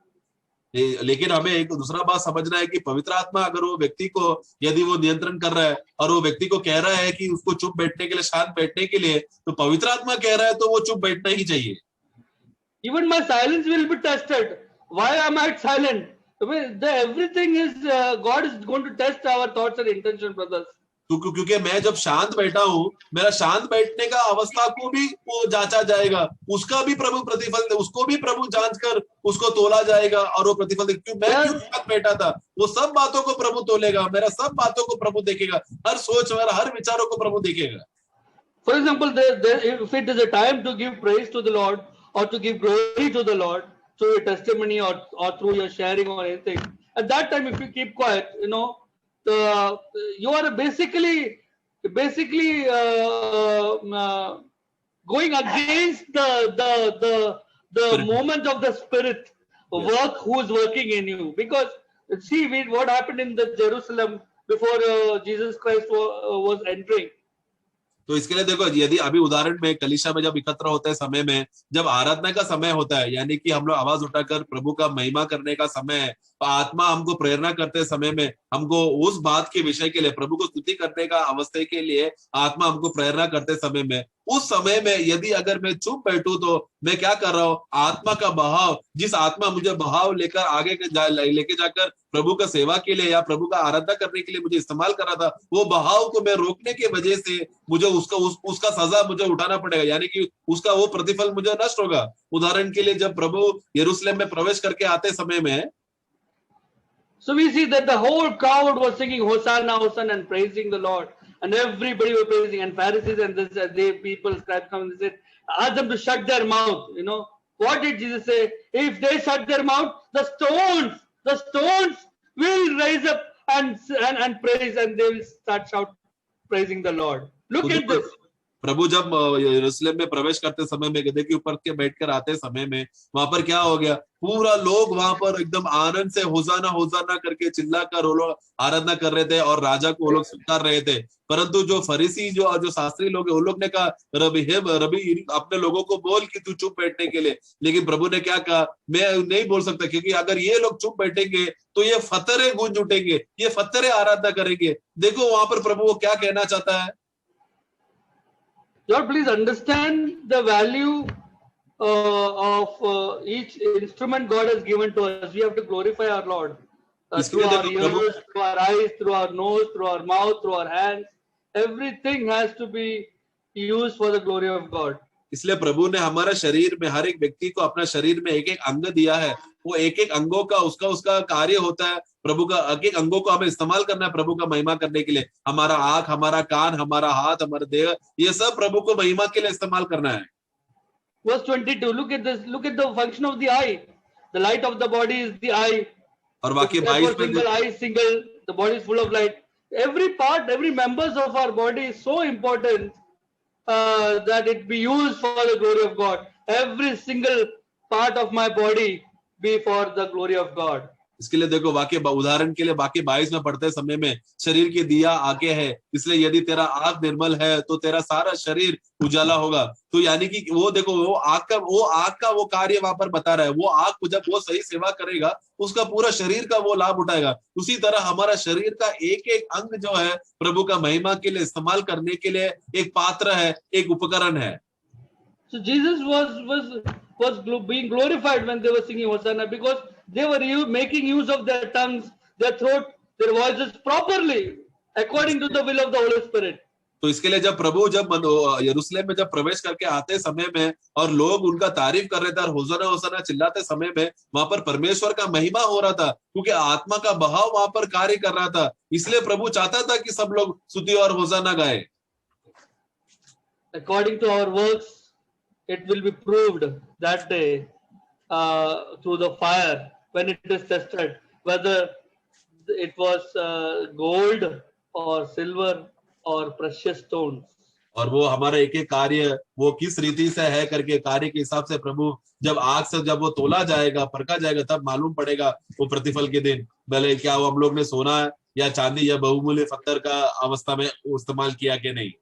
लेकिन हमें एक दूसरा बात समझना है कि पवित्र आत्मा अगर वो व्यक्ति को, यदि वो नियंत्रण कर रहा है और वो व्यक्ति को कह रहा है कि उसको चुप बैठने के लिए, शांत बैठने के लिए, तो पवित्र आत्मा कह रहा है तो वो चुप बैठना ही चाहिए। Even my silence will be tested. Why am I silent? Everything is God is going to test our thoughts and intention, brothers. क्योंकि मैं जब शांत बैठा हूँ, मेरा शांत बैठने का अवस्था को भी वो जांचा जाएगा, उसका भी प्रभु प्रतिफल दे, उसको भी प्रभु जांच कर उसको तोला जाएगा और वो प्रतिफल दे। क्यों मैं क्यों शांत बैठा था, वो सब बातों को प्रभु तोलेगा, मेरा सब बातों को प्रभु देखेगा, हर सोच, मेरा हर विचारों को प्रभु देखेगा। For example, if it is a time to give praise to the Lord, or to give glory to the Lord through your testimony or through your sharing or anything. At that time, if you keep quiet, you are basically going against the moment of the Spirit work who is working in you. Because see what happened in the Jerusalem before Jesus Christ was entering. तो इसके लिए देखो, यदि अभी उदाहरण में कलीसिया में जब एकत्र होते हैं समय में, जब आराधना का समय होता है, यानी कि हम लोग आवाज उठाकर प्रभु का महिमा करने का समय है, तो आत्मा हमको प्रेरणा करते समय में हमको उस बात के विषय के लिए, प्रभु को स्तुति करने का अवस्था के लिए आत्मा हमको प्रेरणा करते समय में, उस समय में यदि अगर मैं चुप बैठूं तो मैं क्या कर रहा हूं, आत्मा का बहाव, जिस आत्मा मुझे बहाव लेकर आगे लेके जाकर प्रभु का सेवा के लिए या प्रभु का आराधना करने के लिए मुझे इस्तेमाल कर रहा था, वो बहाव को मैं रोकने की वजह से मुझे उसका सजा मुझे उठाना पड़ेगा, यानी कि उसका वो प्रतिफल मुझे नष्ट होगा। उदाहरण के लिए जब प्रभु यरूशलेम में प्रवेश करके आते समय में, so we see that the whole crowd was singing Hosanna, Hosanna and praising the Lord, and everybody was praising, and Pharisees and they people, scribes come and said, ask them to shut their mouth. What did Jesus say? If they shut their mouth, the stones will rise up and praise, and they will start shout praising the Lord. Look at this. प्रभु जब यरूशलेम में प्रवेश करते समय में गधे के ऊपर के बैठकर आते समय में वहां पर क्या हो गया, पूरा लोग वहां पर एकदम आनंद से होसाना होसाना करके चिल्लाकर वो लोग आराधना कर रहे थे और राजा को वो लोग स्वीकार रहे थे। परंतु जो फरीसी जो शास्त्री लोग हैं, उन लोग ने कहा, रबी अपने लोगों को बोल कि तू चुप बैठने के लिए। लेकिन प्रभु ने क्या कहा, मैं नहीं बोल सकता, क्योंकि अगर ये लोग चुप बैठेंगे तो ये फतरे गूंज उठेंगे, ये फतरे आराधना करेंगे। देखो वहां पर प्रभु वो क्या कहना चाहता है। Lord, please understand the value of each instrument God has given to us. We have to glorify our Lord through our ears, through our eyes, through our nose, through our mouth, through our hands. Everything has to be used for the glory of God. इसलिए प्रभु ने हमारा शरीर में, हर एक व्यक्ति को अपना शरीर में एक एक अंग दिया है, वो एक एक अंगों का उसका कार्य होता है। प्रभु का एक एक अंगों को हमें इस्तेमाल करना है प्रभु का महिमा करने के लिए। हमारा आंख, हमारा कान, हमारा हाथ, हमारा देह, ये सब प्रभु को महिमा के लिए इस्तेमाल करना है। Verse 22, look at this, look at the function of the eye. The light of the body is the eye. और वाक्य 22 में single eye, single, the body is full of light. Every part, every members of our body is so important that it be used for the glory of God. Every single part of my body be for the glory of God. इसके लिए देखो वाक्य, उदाहरण के लिए वाक्य 22 में पढ़ते समय में, शरीर की दिया आंखें है, इसलिए यदि तेरा आंख निर्मल है तो तेरा सारा शरीर उजाला होगा। तो यानी कि वो देखो, वो आंख का वो कार्य वहां पर बता रहा है। वो आंख जब वो सही सेवा करेगा, उसका पूरा शरीर का वो लाभ उठाएगा। उसी तरह हमारा शरीर का एक एक अंग जो है प्रभु का महिमा के लिए इस्तेमाल करने के लिए एक पात्र है, एक उपकरण है। So Jesus was being glorified when they were singing Hosanna, because they were making use of their tongues, their throat, their voices properly according to the will of the Holy Spirit. तो इसके लिए जब प्रभु यरूशलेम में जब प्रवेश करके आते समय में और लोग उनका तारीफ कर रहे थे और होसाना होसाना चिल्लाते समय में, वहां पर परमेश्वर का महिमा हो रहा था, क्योंकि आत्मा का बहाव वहां पर कार्य कर रहा था। इसलिए प्रभु चाहता था कि सब लोग स्तुति और होसाना गाए। According to our works, it will be proved that day through the fire when it is tested, whether it was gold or silver or precious stones. और वो हमारा एक एक कार्य वो किस रीति से है करके कार्य के हिसाब से प्रभु जब आग से जब वो तोला जाएगा, परखा जाएगा, तब मालूम पड़ेगा वो प्रतिफल के दिन, भले क्या वो हम लोग ने सोना या चांदी या बहुमूल्य पत्थर का अवस्था में इस्तेमाल किया कि नहीं।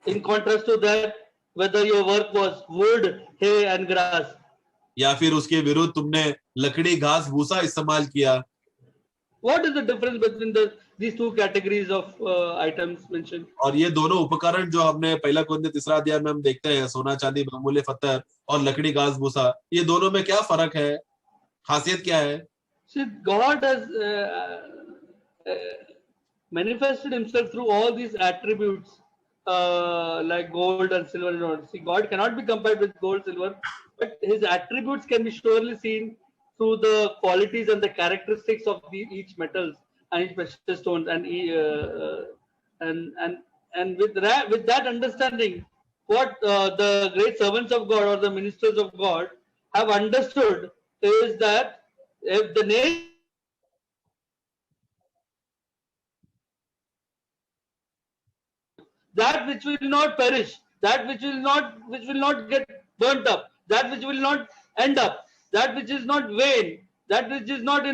In contrast to that, whether your work was wood, hay and grass, या फिर उसके विरुद्ध तुमने लकड़ी, घास, भूसा इस्तेमाल किया। what is the difference between these two categories of items mentioned? और ये दोनों उपकरण जो हमने पहला कोरिन्थियों 3 अध्याय में हम देखते हैं, सोना चांदी बहुमूल्य पत्थर और लकड़ी, घास, भूसा, ये दोनों में क्या फर्क है, खासियत क्या है? See, God has manifested himself through all these attributes like gold and silver and all. See, God cannot be compared with gold, silver, but his attributes can be surely seen through the qualities and the characteristics of each metals and each precious stones, and with that understanding, what the great servants of God or the ministers of God have understood is that if the nation that which will not perish, that which will not get burnt up, that which will not end up, that which is not vain, that which is not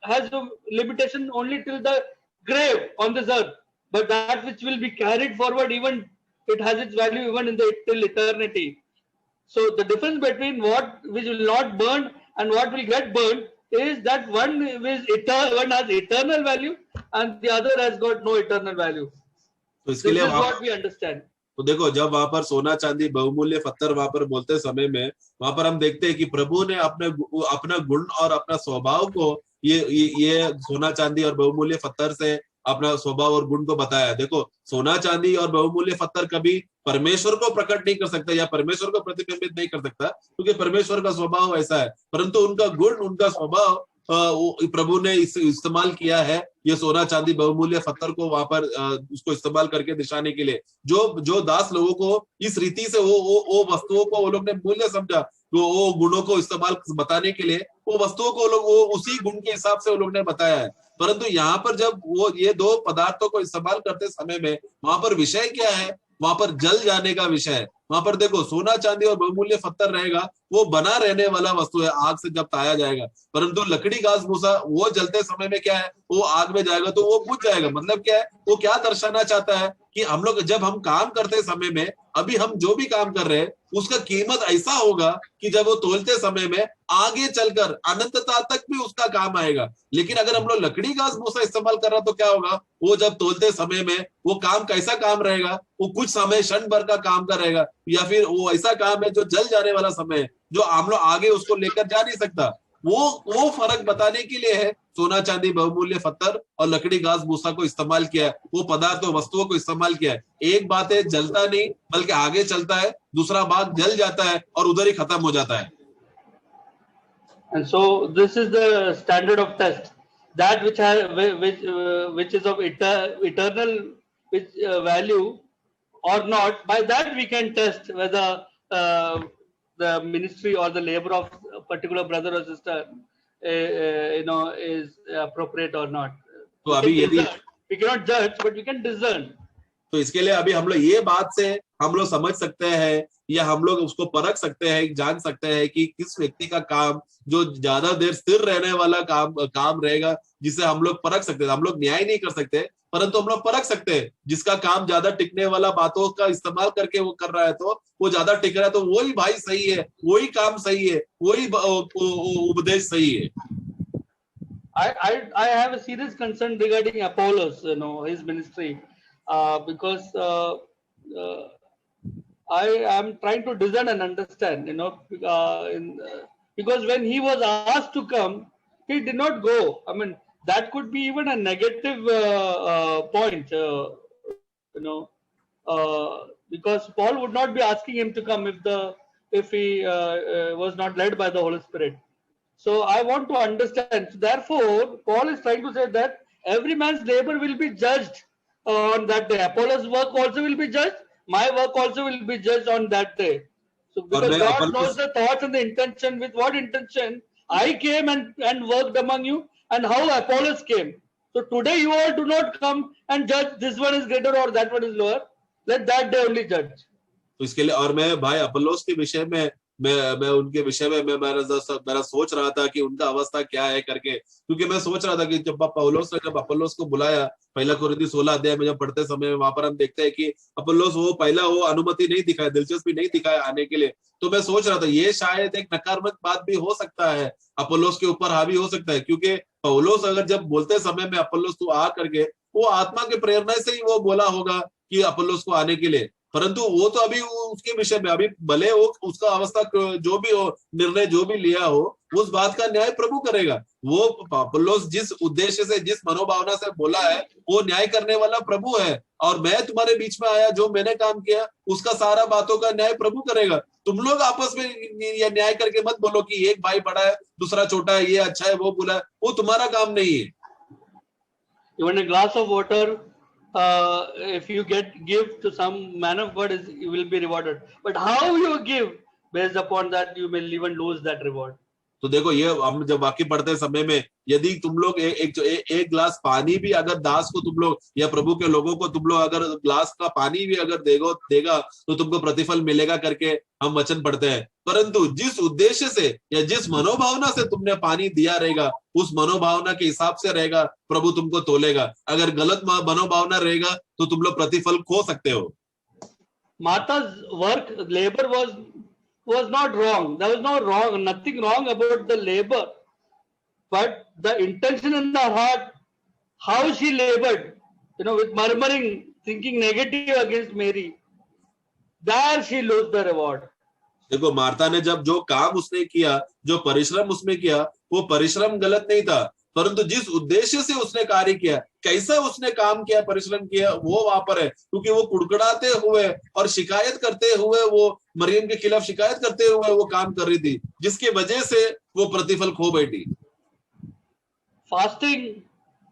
has a limitation only till the grave on this earth, but that which will be carried forward, even it has its value even in the till eternity. So the difference between what which will not burn and what will get burned is that one is one has eternal value and the other has got no eternal value. तो इसके This लिए is what we understand. तो देखो, जब वहां पर सोना चांदी बहुमूल्य पत्थर वहां पर बोलते समय में वहां पर हम देखते हैं कि प्रभु ने अपना गुण और अपना स्वभाव को ये सोना चांदी और बहुमूल्य पत्थर से अपना स्वभाव और गुण को बताया। देखो, सोना चांदी और बहुमूल्य पत्थर कभी परमेश्वर को प्रकट नहीं कर सकता या परमेश्वर को प्रतिबिंबित नहीं कर सकता, क्योंकि परमेश्वर का स्वभाव ऐसा है, परंतु उनका गुण, उनका स्वभाव प्रभु ने इस्तेमाल किया है ये सोना चांदी बहुमूल्य पत्थर को वहां पर उसको इस्तेमाल करके दिखाने के लिए। जो दास लोगों को इस रीति से वो वस्तुओं को वो लोग ने मूल्य समझा, तो वो गुणों को इस्तेमाल बताने के लिए वो वस्तुओं को लोग वो उसी गुण के हिसाब से वो लोग ने बताया है। परंतु यहाँ पर जब वो ये दो पदार्थों को इस्तेमाल करते समय में वहां पर विषय क्या है, वहां पर जल जाने का विषय है। वहां पर देखो, सोना चांदी और बहुमूल्य पत्थर रहेगा, वो बना रहने वाला वस्तु है, आग से जब ताया जाएगा, परंतु लकड़ी घास भूसा वो जलते समय में क्या है, वो आग में जाएगा तो वो बुझ जाएगा। मतलब क्या है, वो क्या दर्शाना चाहता है कि हम लोग जब हम काम करते समय में, अभी हम जो भी काम कर रहे हैं उसका कीमत ऐसा होगा कि जब वो तोलते समय में आगे चलकर अनंतता तक भी उसका काम आएगा। लेकिन अगर हम लोग लकड़ी घास भूसा इस्तेमाल कर रहा तो क्या होगा, वो जब तोलते समय में वो काम कैसा काम रहेगा, वो कुछ समय क्षण भर का काम का रहेगा, या फिर वो ऐसा काम है जो जल जाने वाला समय है, जो हम लोग आगे उसको लेकर जा नहीं सकता। वो फर्क बताने के लिए है सोना चांदी बहुमूल्य पत्थर और लकड़ी घास भूसा को इस्तेमाल किया है, वो पदार्थों वस्तुओं को इस्तेमाल किया है। एक बात है, जलता नहीं बल्कि आगे चलता है, दूसरा बात जल जाता है और उधर ही खत्म हो जाता है। And so this is the standard of test, that which is of eternal value or not. By that we can test whether the ministry or the labor of a particular brother or sister is appropriate or not. तो अभी यदि we cannot judge, but we can discern. तो इसके लिए अभी हम लोग ये बात से हम लोग समझ सकते हैं या हम लोग उसको परख सकते हैं, जान सकते हैं कि किस व्यक्ति का काम जो ज्यादा देर स्थिर रहने वाला काम रहेगा, जिसे हम लोग परख सकते हैं। हम लोग न्याय नहीं कर सकते, परंतु हम लोग परख सकते हैं जिसका काम ज्यादा टिकने वाला बातों का इस्तेमाल करके वो कर रहा है, तो वो ज्यादा टिक रहा है, तो वही भाई सही है, वही काम सही है, वही उपदेश सही है। I have a serious concern regarding Apollos, his ministry, because I am trying to discern and understand, because when he was asked to come, he did not go. I mean, that could be even a negative point, because Paul would not be asking him to come if he was not led by the Holy Spirit. So I want to understand. So therefore, Paul is trying to say that every man's labor will be judged on that day. Apollos' work also will be judged. My work also will be judged on that day. So because God knows the thoughts and the intention, with what intention I came and worked among you, and how Apollos came. So today you all do not come and judge this one is greater or that one is lower. Let that day only judge. तो इसके लिए, और मैं भाई Apollos के विषय में मैं उनके विषय में मेरा सोच रहा था कि उनका अवस्था क्या है करके, क्योंकि मैं सोच रहा था कि जब अपोलोस को बुलाया, पहला कोरिन्थी 16 अध्याय में जब पढ़ते समय में वहां पर हम देखते हैं कि अपोलोस वो अनुमति नहीं दिखाया, दिलचस्पी नहीं दिखाया आने के लिए। तो मैं सोच रहा था ये शायद एक नकारात्मक बात भी हो सकता है, अपोलोस के ऊपर हावी हो सकता है, क्योंकि पौलुस अगर जब बोलते समय में अपोलोस तू आ करके, वो आत्मा के प्रेरणा से ही वो बोला होगा कि अपोलोस को आने के लिए, परंतु वो तो अभी उसके विषय में अभी भले वो उसका अवस्था जो भी हो, निर्णय जो भी लिया हो, उस बात का न्याय प्रभु करेगा। वो अपोलोस जिस उद्देश्य से, जिस मनोभावना से बोला है, वो न्याय करने वाला प्रभु है। और मैं तुम्हारे बीच में आया, जो मैंने काम किया उसका सारा बातों का न्याय प्रभु करेगा। तुम लोग आपस में ये न्याय करके मत बोलो कि एक भाई बड़ा है दूसरा छोटा है, ये अच्छा है वो बुरा है, वो तुम्हारा काम नहीं है। Even a glass of water if you give to some man of God, you will be rewarded. But how you give, based upon that, you may even lose that reward. तो देखो, ये हम जब वाक्य पढ़ते हैं समय में, यदि तुम लोग एक गिलास पानी भी अगर दास को तुम लोग या प्रभु के लोगों को तुम लोग अगर गिलास का पानी भी अगर देगा तो तुमको प्रतिफल मिलेगा करके हम वचन पढ़ते हैं। परंतु जिस उद्देश्य से या जिस मनोभावना से तुमने पानी दिया रहेगा, उस मनोभावना के हिसाब से रहेगा प्रभु तुमको तोलेगा। अगर गलत मनोभावना रहेगा तो तुम लोग प्रतिफल खो सकते हो। Martha's work, labor was not wrong. There was nothing wrong about the labor, but the intention in the heart, how she labored, with murmuring, thinking negative against Mary, there she lost the reward. देखो, Martha ने जब जो काम उसने किया, जो परिश्रम उसने किया, वो परिश्रम गलत नहीं था, परंतु जिस उद्देश्य से उसने कार्य किया, कैसा उसने काम किया, परिश्रम किया, वो वहां पर है। क्योंकि वो कुड़कुड़ाते हुए और शिकायत करते हुए, वो मरियम के खिलाफ शिकायत करते हुए वो काम कर रही थी, जिसके वजह से वो प्रतिफल खो बैठी। Fasting,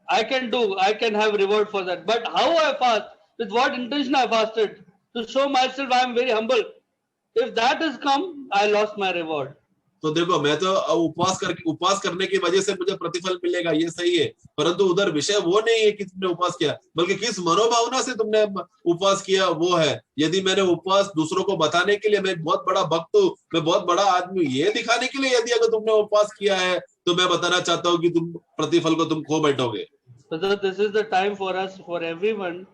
I can have reward for that. But how I fast, with what intention I fasted, to show myself I am very humble. If that has come, I lost my reward. तो देखो, मैं तो उपवास करने की वजह से मुझे प्रतिफल मिलेगा, ये सही है, परंतु उधर विषय वो नहीं है कि तुमने उपवास किया, बल्कि किस मनोभावना से तुमने उपवास किया वो है। यदि मैंने उपवास दूसरों को बताने के लिए, मैं बहुत बड़ा भक्त हूँ, मैं बहुत बड़ा आदमी, ये दिखाने के लिए यदि अगर तुमने उपवास किया है, तो मैं बताना चाहता हूँ कि तुम प्रतिफल को तुम खो बैठोगे। This is the time for us, for everyone,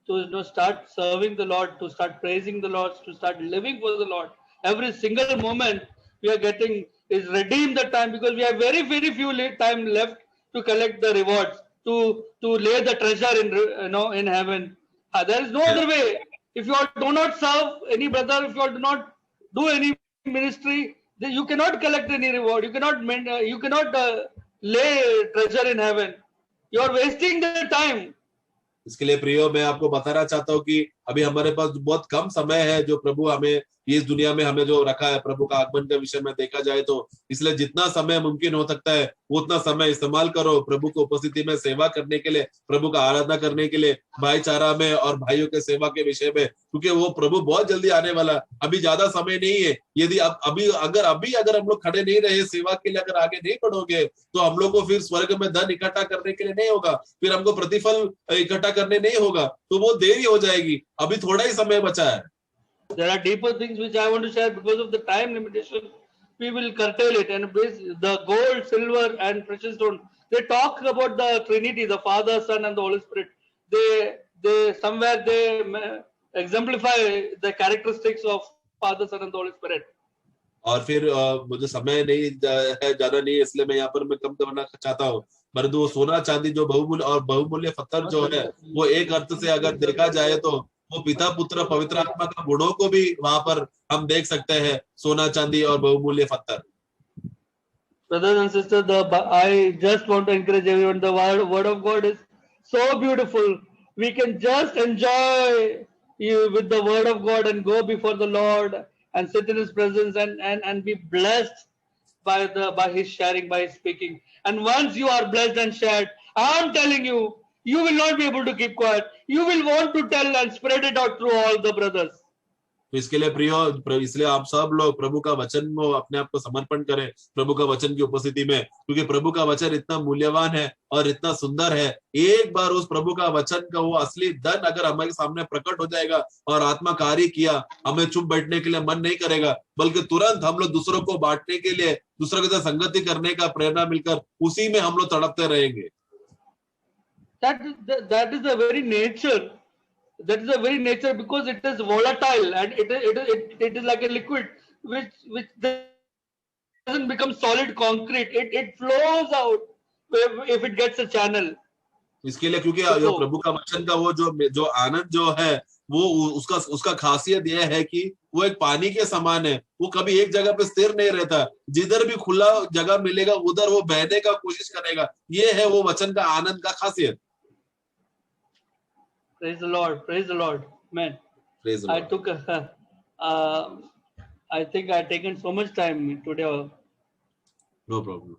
to start serving the Lord, to start praising the Lord, to start living for the Lord. Every single moment we are getting is redeem the time, because we have very, very few time left to collect the rewards, to lay the treasure in heaven. There is no other way. If you all do not serve any brother, if you all do not do any ministry, then you cannot collect any reward. You cannot lay treasure in heaven. You are wasting the time. इसके लिए प्रियो, मैं आपको बताना चाहता हूँ कि अभी हमारे पास बहुत कम समय है जो प्रभु हमें इस दुनिया में हमें जो रखा है, प्रभु का आगमन के विषय में देखा जाए तो, इसलिए जितना समय मुमकिन हो सकता है उतना समय इस्तेमाल करो प्रभु को उपस्थिति में सेवा करने के लिए, प्रभु का आराधना करने के लिए, भाईचारा में और भाइयों के सेवा के विषय में, क्योंकि वो प्रभु बहुत जल्दी आने वाला। अभी ज्यादा समय नहीं है। यदि अगर हम लोग खड़े नहीं रहे सेवा के लिए, अगर आगे नहीं बढ़ोगे, तो हम लोग को फिर स्वर्ग में धन इकट्ठा करने के लिए नहीं होगा, फिर हमको प्रतिफल इकट्ठा करने नहीं होगा, तो वो देरी हो जाएगी। अभी थोड़ा ही समय बचा है। There are deeper things which I want to share. Because of the time limitation, we will curtail it. And the gold, silver, and precious stone, they talk about the Trinity, the Father, Son, and the Holy Spirit. They somewhere they exemplify the characteristics of Father, Son, and the Holy Spirit. और फिर मुझे समय नहीं है, ज्यादा नहीं है, इसलिए मैं यहाँ पर मैं कम करना चाहता हूँ। परंतु वो सोना चांदी जो बहुमूल्य पत्थर जो है, वो एक अर्थ से अगर देखा जाए तो वो पिता पुत्र पवित्र आत्मा का गुणों को भी वहां पर हम देख सकते हैं, सोना चांदी और बहुमूल्य पत्थर। Brothers and sisters, I just want to encourage everyone. The word of God is so beautiful. We can just enjoy with the word of God and go before the Lord and sit in His presence and be blessed by His sharing, by His speaking. And once you are blessed and shared, I am telling you, you will not be able to keep quiet. You will want to tell and spread it out through all the brothers. तो इसके लिए प्रियो, इसलिए आप सब लोग प्रभु का वचन में अपने आप को समर्पण करें, प्रभु का वचन की उपस्थिति में, क्योंकि प्रभु का वचन इतना मूल्यवान है और इतना सुंदर है। एक बार उस प्रभु का वचन का वो असली धन अगर हमारे सामने प्रकट हो जाएगा और आत्मा कार्य किया, हमें चुप बैठने के लिए मन नहीं करेगा, बल्कि तुरंत हम लोग दूसरों को बांटने के लिए, दूसरों के साथ संगति करने का प्रेरणा मिलकर उसी में हम लोग तड़पते रहेंगे। That is the very nature. That is the very nature, because it is volatile and it is like a liquid which doesn't become solid concrete. It flows out if it gets a channel. इसके लिए क्योंकि जो प्रभु का वचन का वो जो आनंद जो है, वो उसका खासियत यह है कि वो एक पानी के समान है। वो कभी एक जगह पे स्थिर नहीं रहता, जिधर भी खुला जगह मिलेगा उधर वो बहने का कोशिश करेगा। ये है वो वचन का आनंद का खासियत। Praise the Lord. Praise the Lord. Man, Praise the Lord. I think I've taken so much time today. No problem.